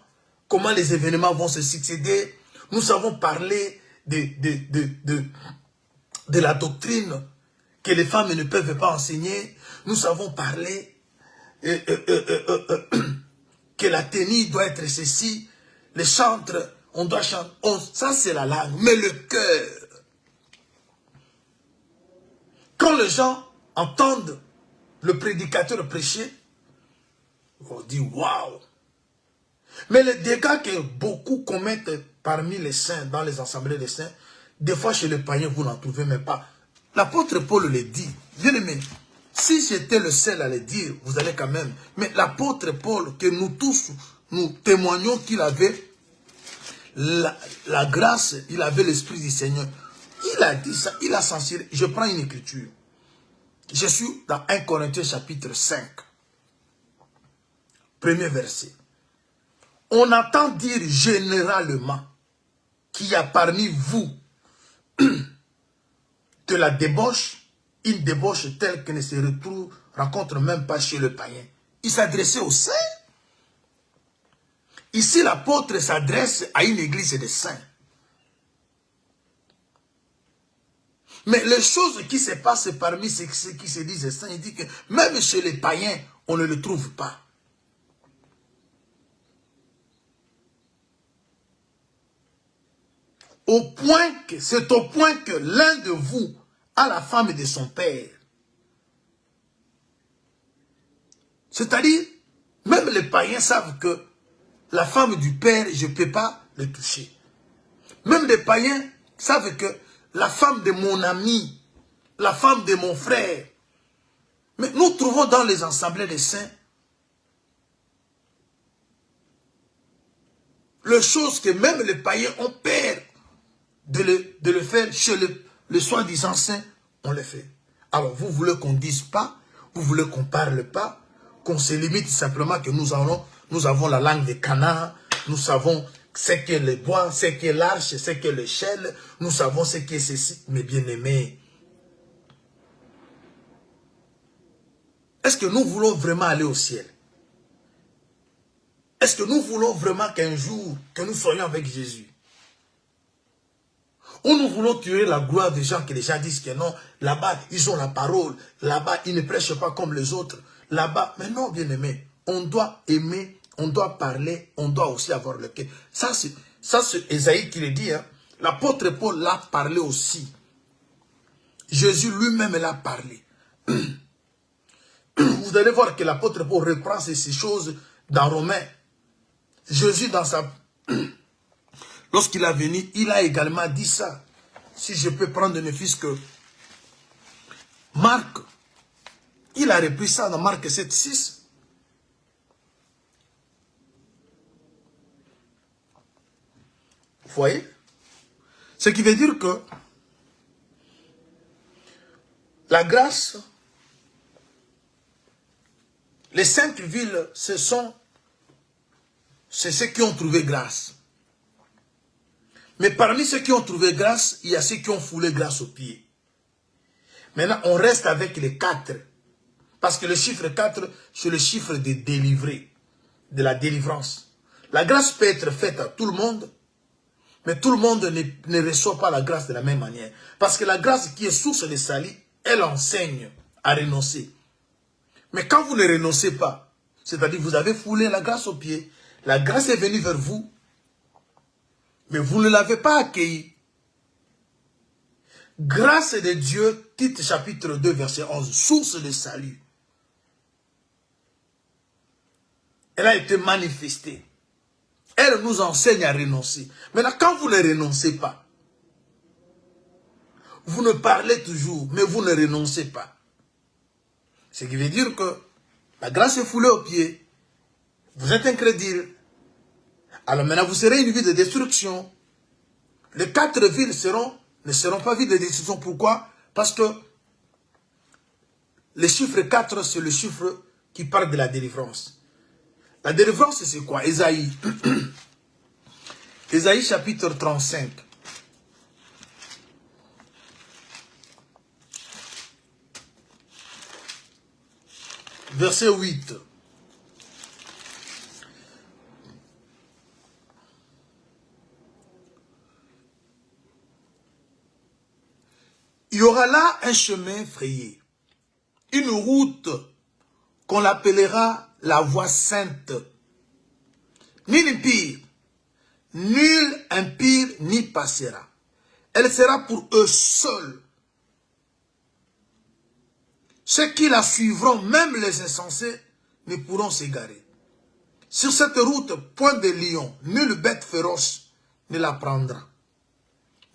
comment les événements vont se succéder. Nous savons parler de la doctrine que les femmes ne peuvent pas enseigner. Nous avons parlé que la tenue doit être ceci, les chantres, on doit chanter. Ça, c'est la langue. Mais le cœur, quand les gens entendent le prédicateur prêcher, on dit waouh. Mais les dégâts que beaucoup commettent parmi les saints, dans les assemblées des saints, des fois chez les païens, vous n'en trouvez même pas. L'apôtre Paul le dit. Bien aimé, si j'étais le seul à le dire, vous allez quand même. Mais l'apôtre Paul, que nous tous, nous témoignons qu'il avait la grâce, il avait l'esprit du Seigneur. Il a dit ça, il a censuré. Je prends une écriture. Je suis dans 1 Corinthiens chapitre 5. Premier verset. On entend dire généralement qu'il y a parmi vous de la débauche, une débauche telle que ne se rencontre même pas chez le païen. Il s'adressait aux saints. Ici, l'apôtre s'adresse à une église de saints. Mais les choses qui se passent parmi ceux qui se disent saints, il dit que même chez les païens, on ne le trouve pas. C'est au point que l'un de vous a la femme de son père. C'est-à-dire, même les païens savent que la femme du père, je ne peux pas le toucher. Même les païens savent que la femme de mon ami, la femme de mon frère. Mais nous trouvons dans les assemblées des saints les choses que même les païens ont peur de le faire chez le soi-disant saint, on le fait. Alors vous voulez qu'on ne dise pas, vous voulez qu'on ne parle pas, qu'on se limite simplement que nous avons la langue des Canaan, nous savons ce qu'est le bois, ce qu'est l'arche, ce qu'est l'échelle, nous savons ce qu'est ceci, mes bien-aimés. Est-ce que nous voulons vraiment aller au ciel? Est-ce que nous voulons vraiment qu'un jour, que nous soyons avec Jésus? Ou nous voulons tuer la gloire des gens que les gens disent que non, là-bas, ils ont la parole, là-bas, ils ne prêchent pas comme les autres, là-bas, mais non, bien-aimé, on doit aimer, on doit parler, on doit aussi avoir le cœur. Ça, c'est Ésaïe qui le dit, hein. L'apôtre Paul l'a parlé aussi. Jésus lui-même l'a parlé. Vous allez voir que l'apôtre Paul reprend ces choses dans Romains. Jésus, lorsqu'il est venu, il a également dit ça. Si je peux prendre ne fût-ce que Marc, il a repris ça dans Marc 7, 6. Vous voyez? Ce qui veut dire que la grâce, les 5 villes, c'est ceux qui ont trouvé grâce. Mais parmi ceux qui ont trouvé grâce, il y a ceux qui ont foulé grâce aux pieds. Maintenant, on reste avec les 4. Parce que le chiffre 4, c'est le chiffre de délivré, de la délivrance. La grâce peut être faite à tout le monde, mais tout le monde ne reçoit pas la grâce de la même manière. Parce que la grâce qui est source de salut, elle enseigne à renoncer. Mais quand vous ne renoncez pas, c'est-à-dire vous avez foulé la grâce aux pieds, la grâce est venue vers vous, mais vous ne l'avez pas accueillie. Grâce de Dieu, Tite chapitre 2, verset 11, source de salut. Elle a été manifestée. Elle nous enseigne à renoncer. Maintenant, quand vous ne renoncez pas, vous ne parlez toujours, mais vous ne renoncez pas. Ce qui veut dire que la grâce est foulée aux pieds. Vous êtes incrédule. Alors maintenant, vous serez une vie de destruction. Les 4 villes ne seront pas vides de destruction. Pourquoi? Parce que le chiffre 4, c'est le chiffre qui parle de la délivrance. La délivrance, c'est quoi? Ésaïe. Ésaïe chapitre 35. Verset 8. Il y aura là un chemin frayé, une route qu'on appellera la voie sainte. Nul impie, nul impie n'y passera. Elle sera pour eux seuls. Ceux qui la suivront, même les insensés, ne pourront s'égarer. Sur cette route, point de lion, nulle bête féroce ne la prendra.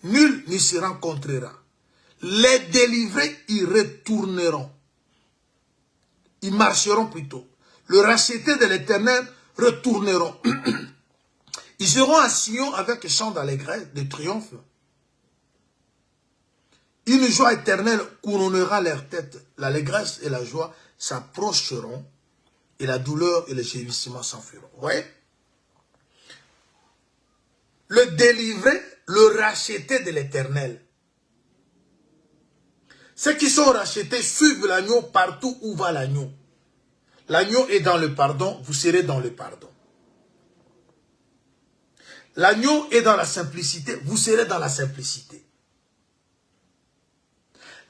Nul n'y se rencontrera. Les délivrés y retourneront. Ils marcheront plutôt. Le racheté de l'Éternel retourneront. Ils seront à Sion avec chant d'allégresse, de triomphe. Une joie éternelle couronnera leur tête. L'allégresse et la joie s'approcheront et la douleur et le gémissement s'enfuiront. Vous voyez? Le délivré, le racheté de l'Éternel. Ceux qui sont rachetés suivent l'agneau partout où va l'agneau. L'agneau est dans le pardon, vous serez dans le pardon. L'agneau est dans la simplicité, vous serez dans la simplicité.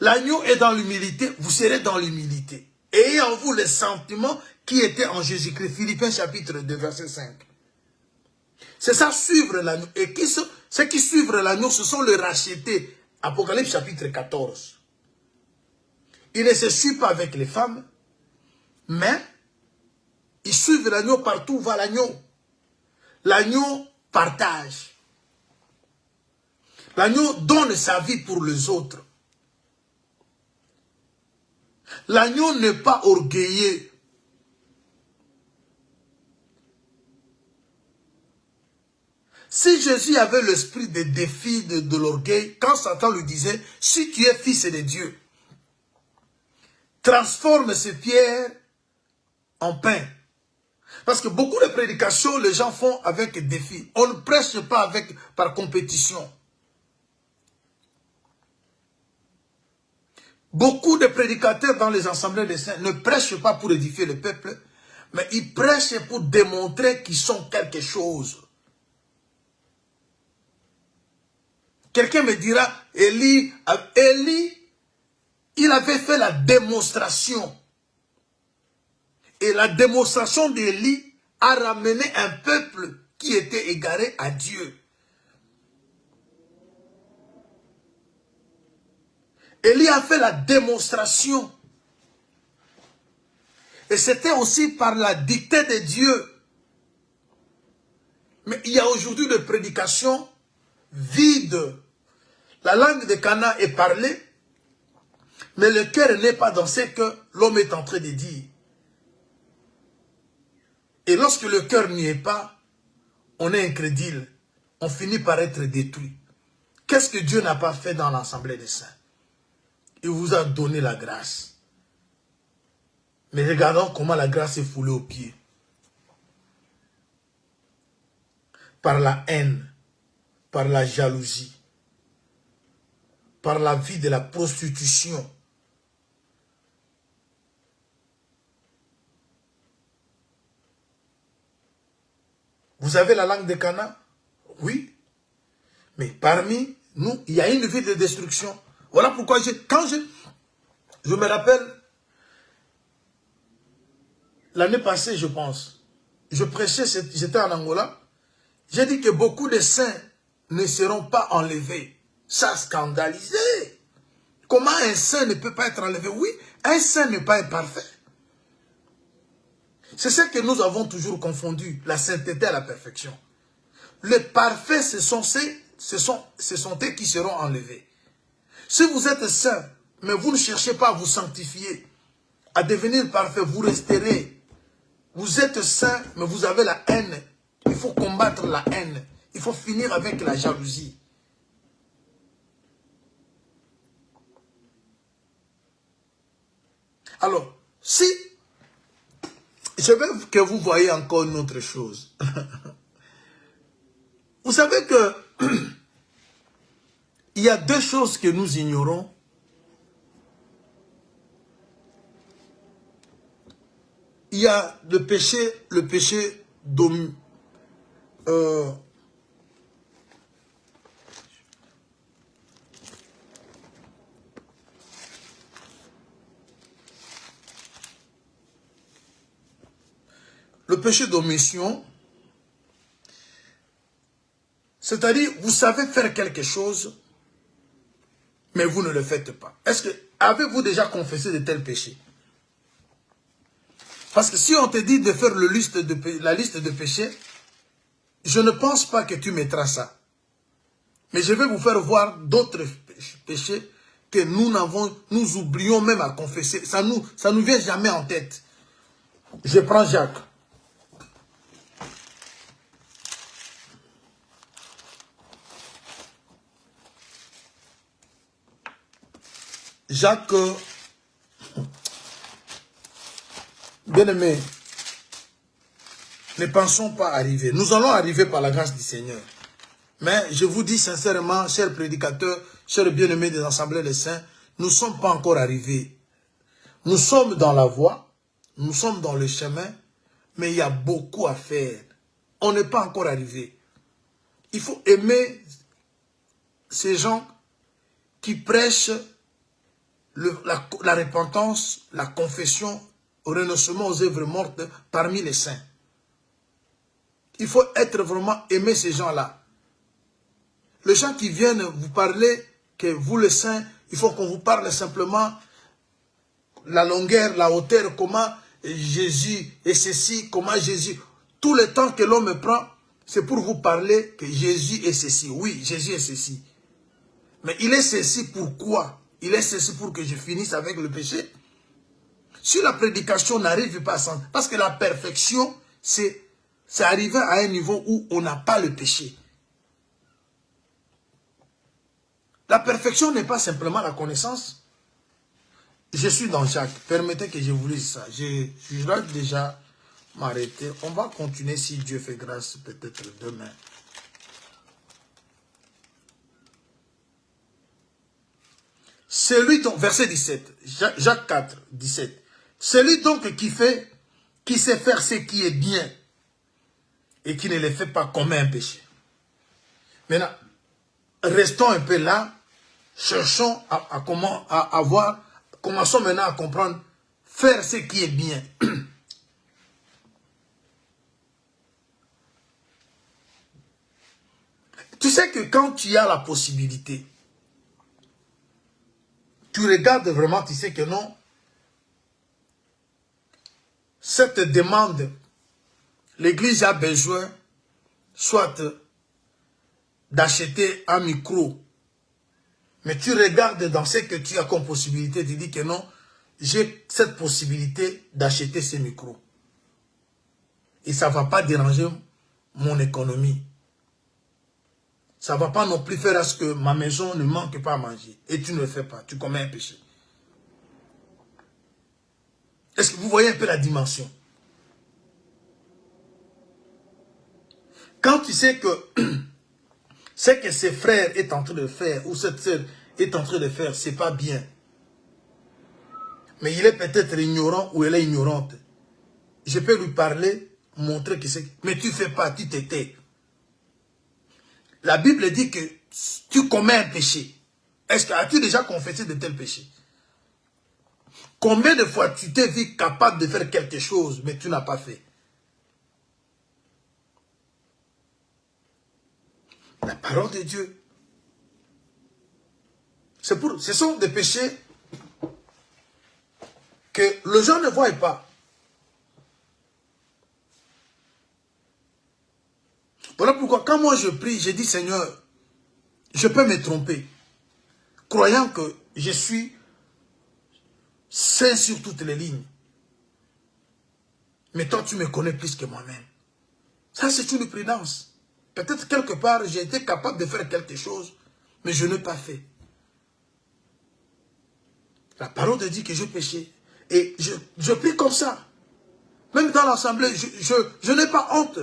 L'agneau est dans l'humilité, vous serez dans l'humilité. Ayez en vous les sentiments qui étaient en Jésus-Christ. Philippiens chapitre 2, verset 5. C'est ça, suivre l'agneau. Et ceux qui suivent l'agneau, ce sont les rachetés. Apocalypse chapitre 14. Ils ne se suivent pas avec les femmes, mais ils suivent l'agneau partout où va l'agneau. L'agneau partage. L'agneau donne sa vie pour les autres. L'agneau n'est pas orgueilleux. Si Jésus avait l'esprit de défi, de l'orgueil, quand Satan lui disait, si tu es fils de Dieu, transforme ces pierres en pain. Parce que beaucoup de prédications, les gens font avec défi. On ne prêche pas par compétition. Beaucoup de prédicateurs dans les assemblées des saints ne prêchent pas pour édifier le peuple, mais ils prêchent pour démontrer qu'ils sont quelque chose. Quelqu'un me dira, Élie, il avait fait la démonstration. Et la démonstration d'Élie a ramené un peuple qui était égaré à Dieu. Élie a fait la démonstration. Et c'était aussi par la dictée de Dieu. Mais il y a aujourd'hui des prédications vides. La langue de Cana est parlée, mais le cœur n'est pas dans ce que l'homme est en train de dire. Et lorsque le cœur n'y est pas, on est incrédule. On finit par être détruit. Qu'est-ce que Dieu n'a pas fait dans l'assemblée des saints? Il vous a donné la grâce. Mais regardons comment la grâce est foulée aux pieds. Par la haine, par la jalousie, par la vie de la prostitution. Vous avez la langue de Cana? Oui. Mais parmi nous, il y a une vie de destruction. Voilà pourquoi quand je me rappelle, l'année passée, je pense, je prêchais, j'étais en Angola, j'ai dit que beaucoup de saints ne seront pas enlevés. Ça a scandalisé. Comment un saint ne peut pas être enlevé? Oui, un saint n'est pas imparfait. C'est ce que nous avons toujours confondu, la sainteté à la perfection. Les parfaits, ce sont eux qui seront enlevés. Si vous êtes saint, mais vous ne cherchez pas à vous sanctifier, à devenir parfait, vous resterez. Vous êtes saint, mais vous avez la haine. Il faut combattre la haine. Il faut finir avec la jalousie. Alors, si je veux que vous voyez encore une autre chose. Vous savez que il y a deux choses que nous ignorons. Il y a le péché d'homme. le péché d'omission, c'est-à-dire, vous savez faire quelque chose, mais vous ne le faites pas. Est-ce que, avez-vous déjà confessé de tels péchés? Parce que si on te dit de faire la liste de péchés, je ne pense pas que tu mettras ça. Mais je vais vous faire voir d'autres péchés que nous oublions même à confesser. Ça nous vient jamais en tête. Je prends Jacques. Jacques, bien-aimé, ne pensons pas arriver. Nous allons arriver par la grâce du Seigneur. Mais je vous dis sincèrement, chers prédicateurs, chers bien-aimés des assemblées des saints, nous ne sommes pas encore arrivés. Nous sommes dans la voie, nous sommes dans le chemin, mais il y a beaucoup à faire. On n'est pas encore arrivé. Il faut aimer ces gens qui prêchent la repentance, la confession, au renoncement aux œuvres mortes parmi les saints. Il faut être vraiment aimer ces gens-là. Les gens qui viennent vous parler que vous les saints, il faut qu'on vous parle simplement la longueur, la hauteur, comment Jésus est ceci, comment Jésus... Tout le temps que l'homme prend, c'est pour vous parler que Jésus est ceci. Oui, Jésus est ceci. Mais il est ceci pourquoi? Il est ceci pour que je finisse avec le péché. Si la prédication n'arrive pas à ça, parce que la perfection, c'est arriver à un niveau où on n'a pas le péché. La perfection n'est pas simplement la connaissance. Je suis dans Jacques. Permettez que je vous lise ça. Je dois déjà m'arrêter. On va continuer si Dieu fait grâce peut-être demain. Celui donc, verset 17, Jacques 4, 17. Celui donc qui sait faire ce qui est bien et qui ne le fait pas commet un péché. Maintenant, restons un peu là, cherchons commençons maintenant à comprendre, faire ce qui est bien. Tu sais que quand tu as la possibilité, tu regardes vraiment, tu sais que non, cette demande, l'église a besoin, soit d'acheter un micro, mais tu regardes dans ce que tu as comme possibilité, tu dis que non, j'ai cette possibilité d'acheter ce micro. Et ça ne va pas déranger mon économie. Ça ne va pas non plus faire à ce que ma maison ne manque pas à manger. Et tu ne le fais pas, tu commets un péché. Est-ce que vous voyez un peu la dimension? Quand tu sais que ce que ses frères est en train de faire, ou cette sœur est en train de faire, c'est pas bien. Mais il est peut-être ignorant ou elle est ignorante. Je peux lui parler, montrer que c'est... Mais tu ne fais pas, tu t'étais. La Bible dit que tu commets un péché. Est-ce que as-tu déjà confessé de tels péchés? Combien de fois tu t'es vu capable de faire quelque chose, mais tu n'as pas fait? La parole de Dieu. Ce sont des péchés que les gens ne voient pas. Voilà pourquoi quand moi je prie, je dis Seigneur, je peux me tromper, croyant que je suis saint sur toutes les lignes. Mais toi tu me connais plus que moi-même. Ça c'est une prudence. Peut-être quelque part j'ai été capable de faire quelque chose, mais je n'ai pas fait. La parole de Dieu que je péchais. Et je prie comme ça. Même dans l'assemblée, je n'ai pas honte.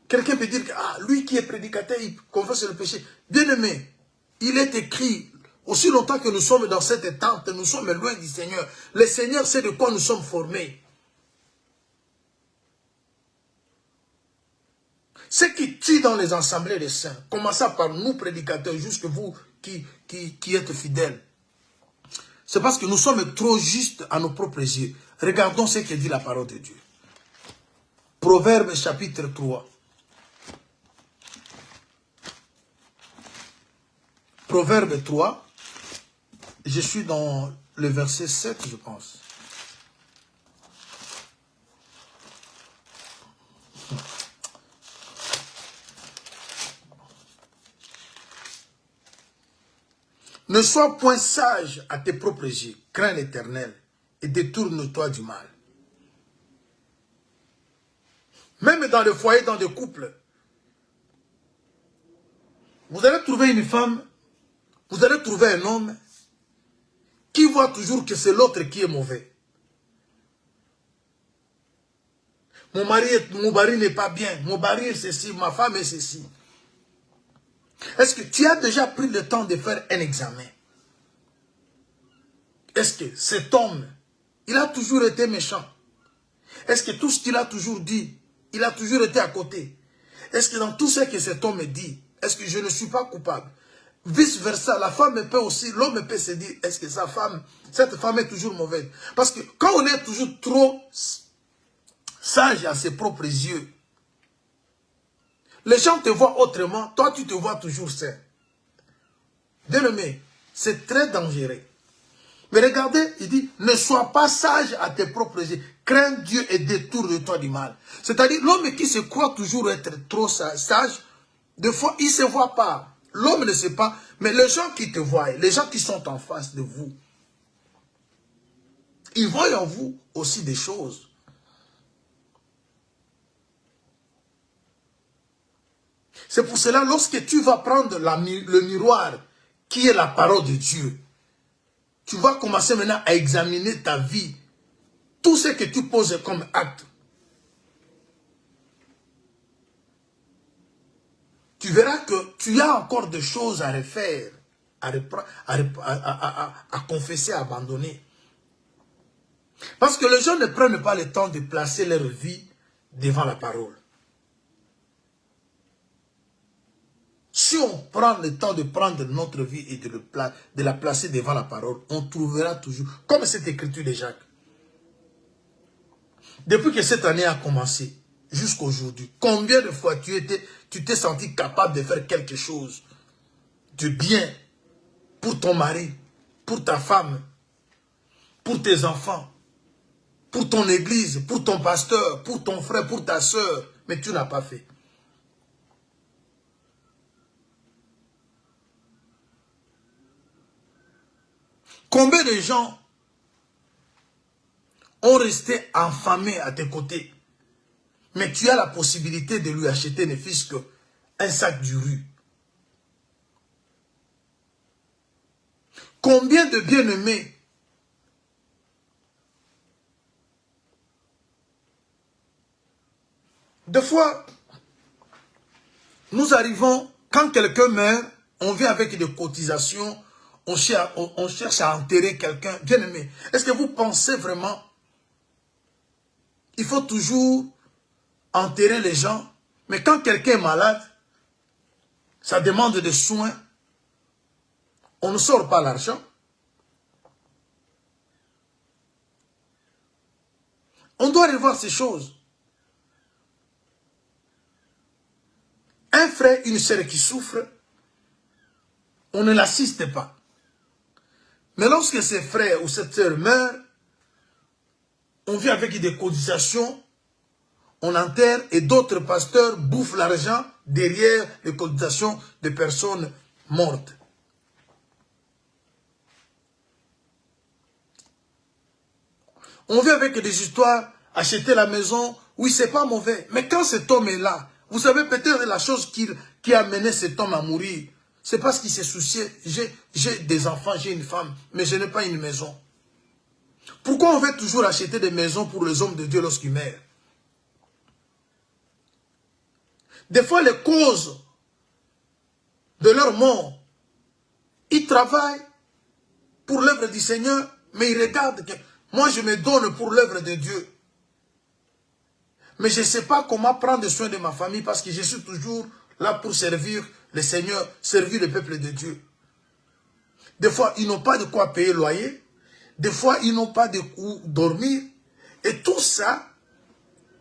Quelqu'un peut dire que lui qui est prédicateur, il confesse le péché. Bien-aimé, il est écrit, aussi longtemps que nous sommes dans cette tente, nous sommes loin du Seigneur. Le Seigneur sait de quoi nous sommes formés. Ce qui tue dans les assemblées des saints, commençant par nous prédicateurs, jusque vous qui êtes fidèles, C'est parce que nous sommes trop justes à nos propres yeux. Regardons ce que dit la parole de Dieu. Proverbe chapitre 3. Proverbe 3. Je suis dans le verset 7, je pense. Ne sois point sage à tes propres yeux, crains l'Éternel et détourne-toi du mal. Même dans le foyer, dans des couples, vous allez trouver une femme, vous allez trouver un homme qui voit toujours que c'est l'autre qui est mauvais. Mon mari n'est pas bien, mon mari est ceci, ma femme est ceci. Est-ce que tu as déjà pris le temps de faire un examen? Est-ce que cet homme, il a toujours été méchant? Est-ce que tout ce qu'il a toujours dit, il a toujours été à côté? Est-ce que dans tout ce que cet homme dit, est-ce que je ne suis pas coupable? Vice versa, la femme peut aussi, l'homme peut se dire, est-ce que cette femme est toujours mauvaise? Parce que quand on est toujours trop sage à ses propres yeux, les gens te voient autrement, toi tu te vois toujours sain. Bien-aimé, c'est très dangereux. Mais regardez, il dit, ne sois pas sage à tes propres yeux. Crains Dieu et détourne-toi du mal. C'est-à-dire, l'homme qui se croit toujours être trop sage, des fois, il ne se voit pas. L'homme ne sait pas, mais les gens qui te voient, les gens qui sont en face de vous, ils voient en vous aussi des choses. C'est pour cela, lorsque tu vas prendre le miroir, qui est la parole de Dieu, tu vas commencer maintenant à examiner ta vie, tout ce que tu poses comme acte. Tu verras que tu as encore des choses à refaire, à confesser, à abandonner. Parce que les gens ne prennent pas le temps de placer leur vie devant la parole. Si on prend le temps de prendre notre vie et de la placer devant la parole, on trouvera toujours, comme cette écriture de Jacques. Depuis que cette année a commencé, jusqu'à aujourd'hui, combien de fois tu t'es senti capable de faire quelque chose de bien pour ton mari, pour ta femme, pour tes enfants, pour ton église, pour ton pasteur, pour ton frère, pour ta soeur, mais tu n'as pas fait. Combien de gens ont resté affamés à tes côtés, mais tu as la possibilité de lui acheter ne fût-ce qu'un sac du riz. Combien de bien-aimés des fois, nous arrivons, quand quelqu'un meurt, on vient avec des cotisations, on cherche à enterrer quelqu'un. Bien-aimé, est-ce que vous pensez vraiment il faut toujours enterrer les gens, mais quand quelqu'un est malade, ça demande des soins, on ne sort pas l'argent. On doit revoir ces choses. Un frère, une sœur qui souffre, on ne l'assiste pas. Mais lorsque ce frère ou cette sœur meurt, on vient avec des cotisations, on enterre et d'autres pasteurs bouffent l'argent derrière les cotisations de personnes mortes. On vient avec des histoires, acheter la maison, oui c'est pas mauvais. Mais quand cet homme est là, vous savez peut-être la chose qui a amené cet homme à mourir, c'est parce qu'il s'est soucié, j'ai des enfants, j'ai une femme, mais je n'ai pas une maison. Pourquoi on veut toujours acheter des maisons pour les hommes de Dieu lorsqu'ils meurent? Des fois, les causes de leur mort, ils travaillent pour l'œuvre du Seigneur, mais ils regardent que moi, je me donne pour l'œuvre de Dieu. Mais je ne sais pas comment prendre soin de ma famille parce que je suis toujours là pour servir le Seigneur, servir le peuple de Dieu. Des fois, ils n'ont pas de quoi payer le loyer. Des fois, ils n'ont pas de où dormir. Et tout ça,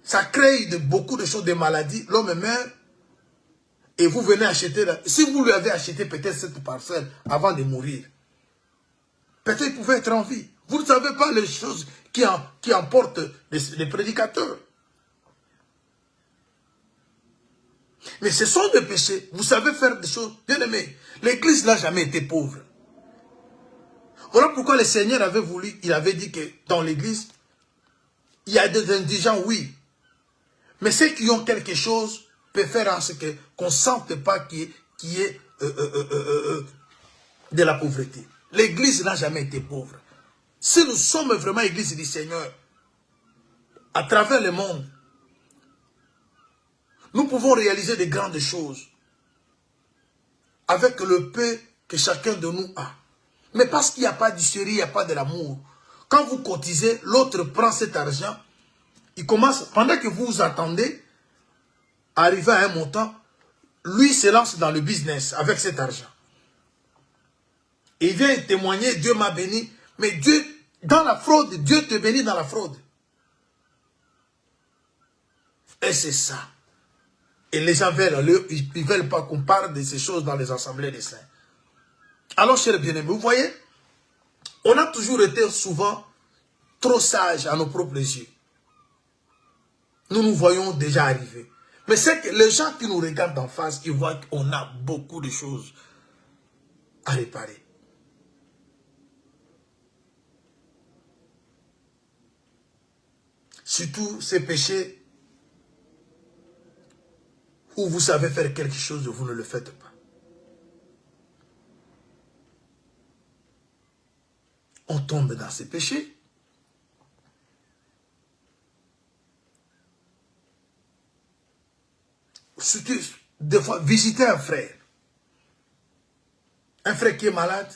ça crée beaucoup de choses, des maladies. L'homme meurt et vous venez acheter. Si vous lui avez acheté peut-être cette parcelle avant de mourir, peut-être il pouvait être en vie. Vous ne savez pas les choses qui emportent les prédicateurs. Mais ce sont des péchés. Vous savez faire des choses. Bien aimé, l'église n'a jamais été pauvre. Voilà pourquoi le Seigneur avait voulu, il avait dit que dans l'église, il y a des indigents, oui. Mais ceux qui ont quelque chose peuvent faire en sorte qu'on ne sente pas qu'il y ait de la pauvreté. L'église n'a jamais été pauvre. Si nous sommes vraiment l'église du Seigneur, à travers le monde, nous pouvons réaliser de grandes choses avec le peu que chacun de nous a. Mais parce qu'il n'y a pas d'hystérie, il n'y a pas de l'amour. Quand vous cotisez, l'autre prend cet argent, il commence, pendant que vous vous attendez, arriver à un montant, lui se lance dans le business avec cet argent. Et il vient témoigner, Dieu m'a béni, mais Dieu, dans la fraude, Dieu te bénit dans la fraude. Et c'est ça. Et les gens veulent, ils ne veulent pas qu'on parle de ces choses dans les assemblées des saints. Alors, chers bien-aimés, vous voyez, on a toujours été souvent trop sages à nos propres yeux. Nous nous voyons déjà arriver. Mais c'est que les gens qui nous regardent en face, ils voient qu'on a beaucoup de choses à réparer. Surtout ces péchés où vous savez faire quelque chose et vous ne le faites pas. On tombe dans ces péchés. Surtout, des fois, visiter un frère qui est malade.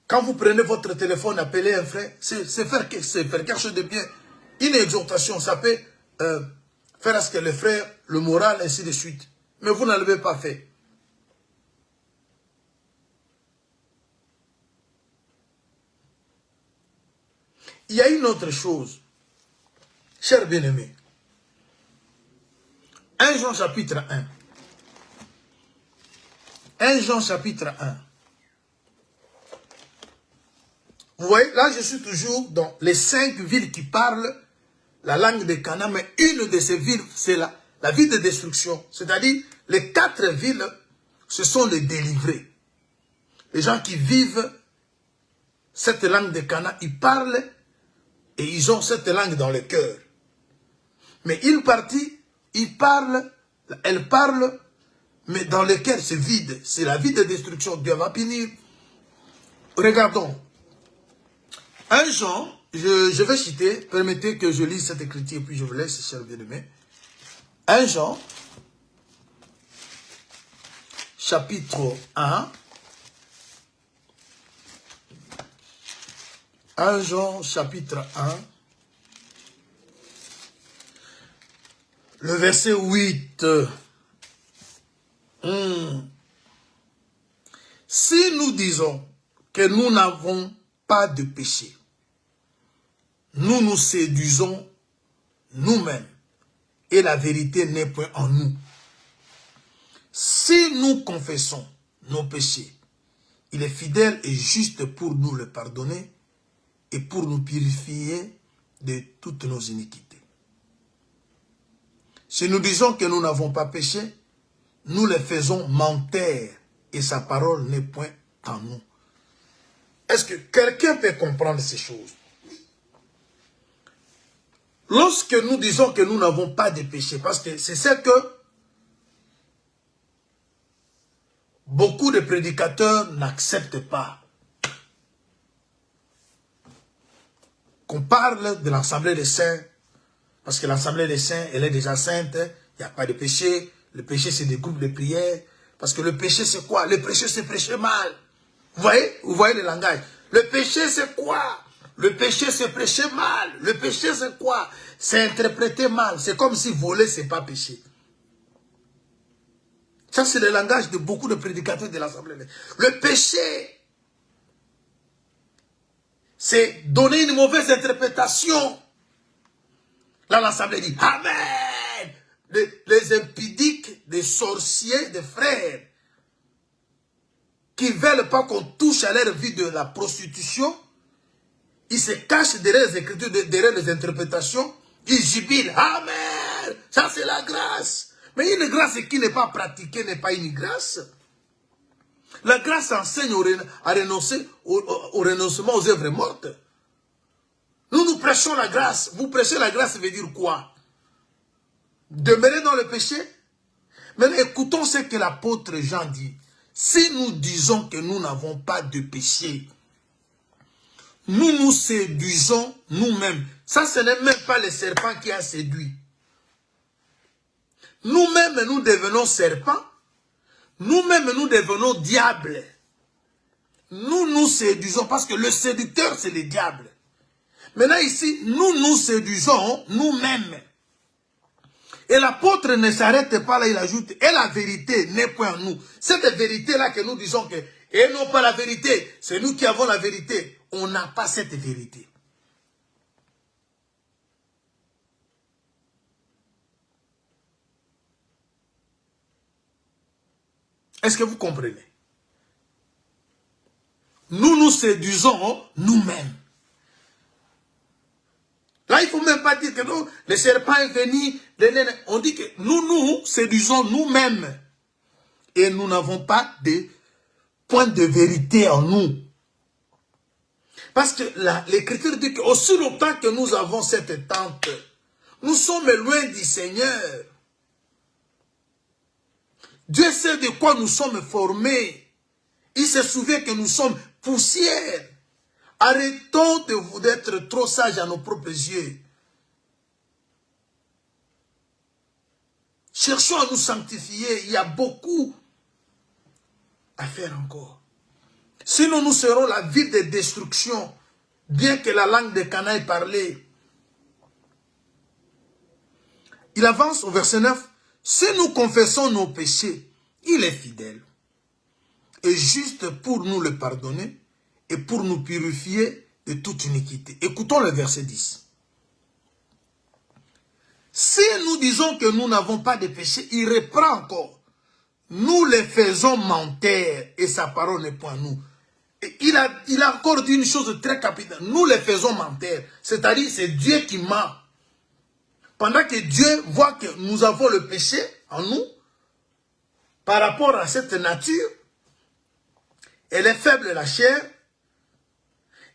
Quand vous prenez votre téléphone, appelez un frère, c'est faire quelque chose de bien. Une exhortation, ça peut faire à ce que le frère, le moral, ainsi de suite. Mais vous ne l'avez pas fait. Il y a une autre chose, chers bien-aimés. 1 Jean chapitre 1. 1 Jean chapitre 1. Vous voyez, là je suis toujours dans les 5 villes qui parlent la langue de Canaan, mais une de ces villes, c'est la ville de destruction. C'est-à-dire, les 4 villes, ce sont les délivrés. Les gens qui vivent cette langue de Canaan, ils parlent et ils ont cette langue dans le cœur. Mais une partie, elle parle, mais dans le cœur c'est vide. C'est la vie de destruction. Dieu va punir. Regardons. 1 Jean, je vais citer, permettez que je lise cette écriture, puis je vous laisse, chers bien-aimés. 1 Jean, chapitre 1. 1 Jean, chapitre 1. Le verset 8. Si nous disons que nous n'avons pas de péché, nous nous séduisons nous-mêmes et la vérité n'est point en nous. Si nous confessons nos péchés, il est fidèle et juste pour nous le pardonner et pour nous purifier de toutes nos iniquités. Si nous disons que nous n'avons pas péché, nous les faisons mentir et sa parole n'est point en nous. Est-ce que quelqu'un peut comprendre ces choses? Lorsque nous disons que nous n'avons pas de péché, parce que c'est ce que beaucoup de prédicateurs n'acceptent pas. Qu'on parle de l'Assemblée des saints, parce que l'Assemblée des saints, elle est déjà sainte, il n'y a pas de péché. Le péché, c'est des groupes de prière. Parce que le péché, c'est quoi? Le péché, c'est prêcher mal. Vous voyez le langage? Le péché, c'est quoi? Le péché, c'est prêcher mal. Le péché, c'est quoi? C'est interpréter mal. C'est comme si voler, c'est pas péché. Ça, c'est le langage de beaucoup de prédicateurs de l'Assemblée. Le péché, c'est donner une mauvaise interprétation. Là, l'Assemblée dit, Amen. Les impudiques, les sorciers, des frères, qui ne veulent pas qu'on touche à leur vie de la prostitution, ils se cachent derrière les écritures, derrière les interprétations, ils jubilent. Amen. Ça, c'est la grâce. Mais une grâce qui n'est pas pratiquée n'est pas une grâce. La grâce enseigne à renoncer au renoncement aux œuvres mortes. Nous prêchons la grâce. Vous prêchez la grâce, ça veut dire quoi? Demeurer dans le péché? Mais écoutons ce que l'apôtre Jean dit. Si nous disons que nous n'avons pas de péché, nous nous séduisons nous-mêmes. Ça, ce n'est même pas le serpent qui a séduit. Nous-mêmes, nous devenons serpents. Nous-mêmes, nous devenons diables. Nous nous séduisons parce que le séducteur, c'est le diable. Maintenant ici, nous nous séduisons nous-mêmes. Et l'apôtre ne s'arrête pas là, il ajoute, et la vérité n'est point en nous. Cette vérité-là que nous disons que, et non pas la vérité, c'est nous qui avons la vérité. On n'a pas cette vérité. Est-ce que vous comprenez? Nous nous séduisons nous-mêmes. Là, il ne faut même pas dire que non, le serpent est venu. On dit que nous nous séduisons nous-mêmes. Et nous n'avons pas de point de vérité en nous. Parce que l'Écriture dit qu'aussi longtemps que nous avons cette tente, nous sommes loin du Seigneur. Dieu sait de quoi nous sommes formés. Il se souvient que nous sommes poussière. Arrêtons d'être trop sages à nos propres yeux. Cherchons à nous sanctifier. Il y a beaucoup à faire encore. Sinon, nous serons la ville de destruction, bien que la langue de Cana ait parlé. Il avance au verset 9. Si nous confessons nos péchés, il est fidèle et juste pour nous le pardonner et pour nous purifier de toute iniquité. Écoutons le verset 10. Si nous disons que nous n'avons pas de péché, il reprend encore. Nous les faisons mentir et sa parole n'est point nous. Et il a encore dit une chose très capitale. Nous les faisons mentir. C'est-à-dire c'est Dieu qui ment. Pendant que Dieu voit que nous avons le péché en nous, par rapport à cette nature, elle est faible la chair,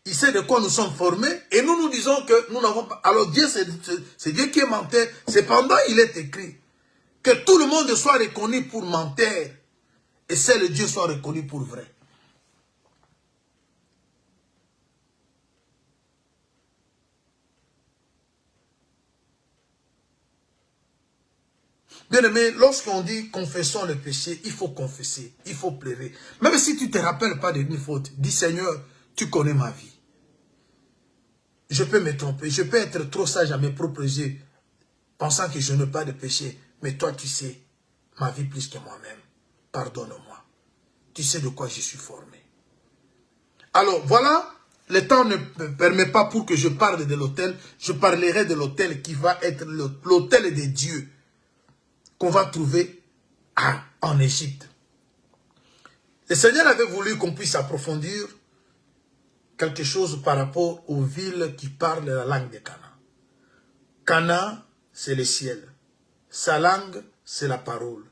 il sait de quoi nous sommes formés, et nous nous disons que nous n'avons pas. Alors Dieu, c'est Dieu qui est menteur. Cependant, il est écrit que tout le monde soit reconnu pour menteur, et seul Dieu soit reconnu pour vrai. Bien aimé, lorsqu'on dit confessons le péché, il faut confesser, il faut pleurer. Même si tu ne te rappelles pas d'une faute, dis Seigneur, tu connais ma vie. Je peux me tromper, je peux être trop sage à mes propres yeux, pensant que je n'ai pas de péché. Mais toi, tu sais ma vie plus que moi-même. Pardonne-moi. Tu sais de quoi je suis formé. Alors, voilà, le temps ne me permet pas pour que je parle de l'autel. Je parlerai de l'autel qui va être l'autel de Dieu qu'on va trouver en Égypte. Le Seigneur avait voulu qu'on puisse approfondir quelque chose par rapport aux villes qui parlent la langue de Cana. Cana, c'est le ciel. Sa langue, c'est la parole.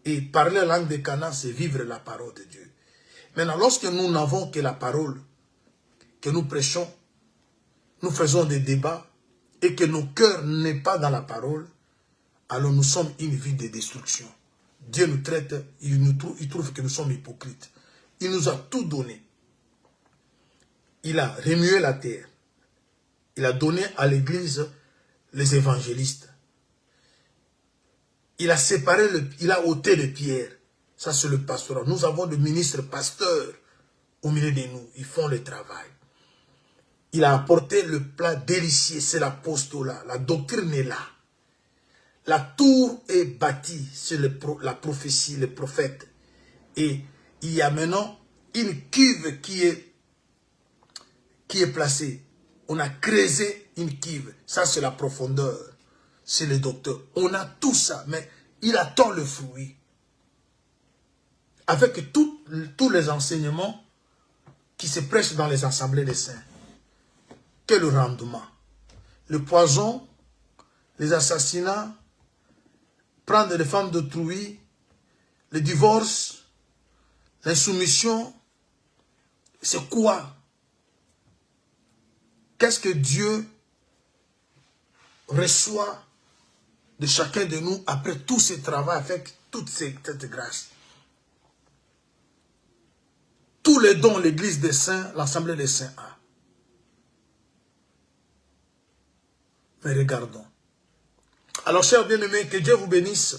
Et parler la langue de Cana, c'est vivre la parole de Dieu. Maintenant, lorsque nous n'avons que la parole, que nous prêchons, nous faisons des débats, et que nos cœurs n'est pas dans la parole, alors nous sommes une vie de destruction. Dieu nous traite, il trouve que nous sommes hypocrites. Il nous a tout donné. Il a remué la terre. Il a donné à l'église les évangélistes. Il a séparé, il a ôté les pierres. Ça, c'est le pastorat. Nous avons des ministres pasteurs au milieu de nous. Ils font le travail. Il a apporté le plat délicieux, c'est l'apostolat. La doctrine est là. La tour est bâtie sur la prophétie, les prophètes. Et il y a maintenant une cuve qui qui est placé. On a creusé une cuve. Ça, c'est la profondeur. C'est le docteur. On a tout ça, mais il attend le fruit. Avec tous les enseignements qui se prêchent dans les assemblées des saints. Quel rendement? Le poison, les assassinats, prendre les femmes d'autrui, le divorce, l'insoumission, c'est quoi? Qu'est-ce que Dieu reçoit de chacun de nous après tout ce travail avec toute cette grâce? Tous les dons, l'église des saints, l'assemblée des saints a. Mais regardons. Alors, chers bien-aimés, que Dieu vous bénisse.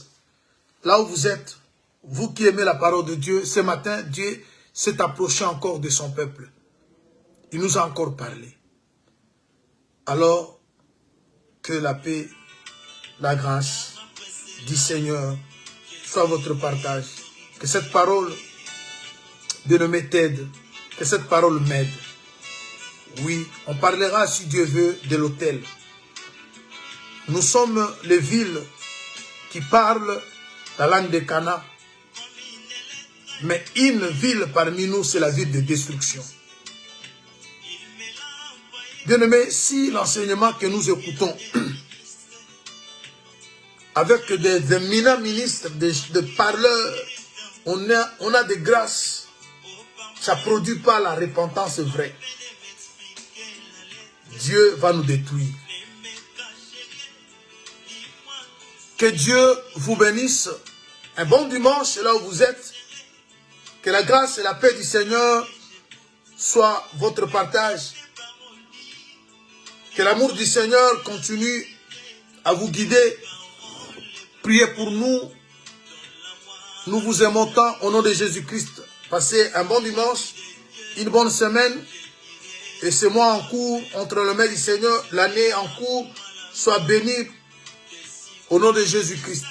Là où vous êtes, vous qui aimez la parole de Dieu, ce matin, Dieu s'est approché encore de son peuple. Il nous a encore parlé. Alors, que la paix, la grâce du Seigneur soit votre partage. Que cette parole, bien-aimé, t'aide. Que cette parole m'aide. Oui, on parlera, si Dieu veut, de l'autel. Nous sommes les villes qui parlent la langue de Cana. Mais une ville parmi nous, c'est la ville de destruction. Bien-aimés, si l'enseignement que nous écoutons, avec des éminents ministres, des parleurs, on a des grâces, ça ne produit pas la repentance vraie. Dieu va nous détruire. Que Dieu vous bénisse. Un bon dimanche là où vous êtes. Que la grâce et la paix du Seigneur soient votre partage. Que l'amour du Seigneur continue à vous guider. Priez pour nous. Nous vous aimons tant au nom de Jésus-Christ. Passez un bon dimanche, une bonne semaine. Et ce mois en cours, entre le mains du Seigneur, l'année en cours, soit bénie au nom de Jésus-Christ.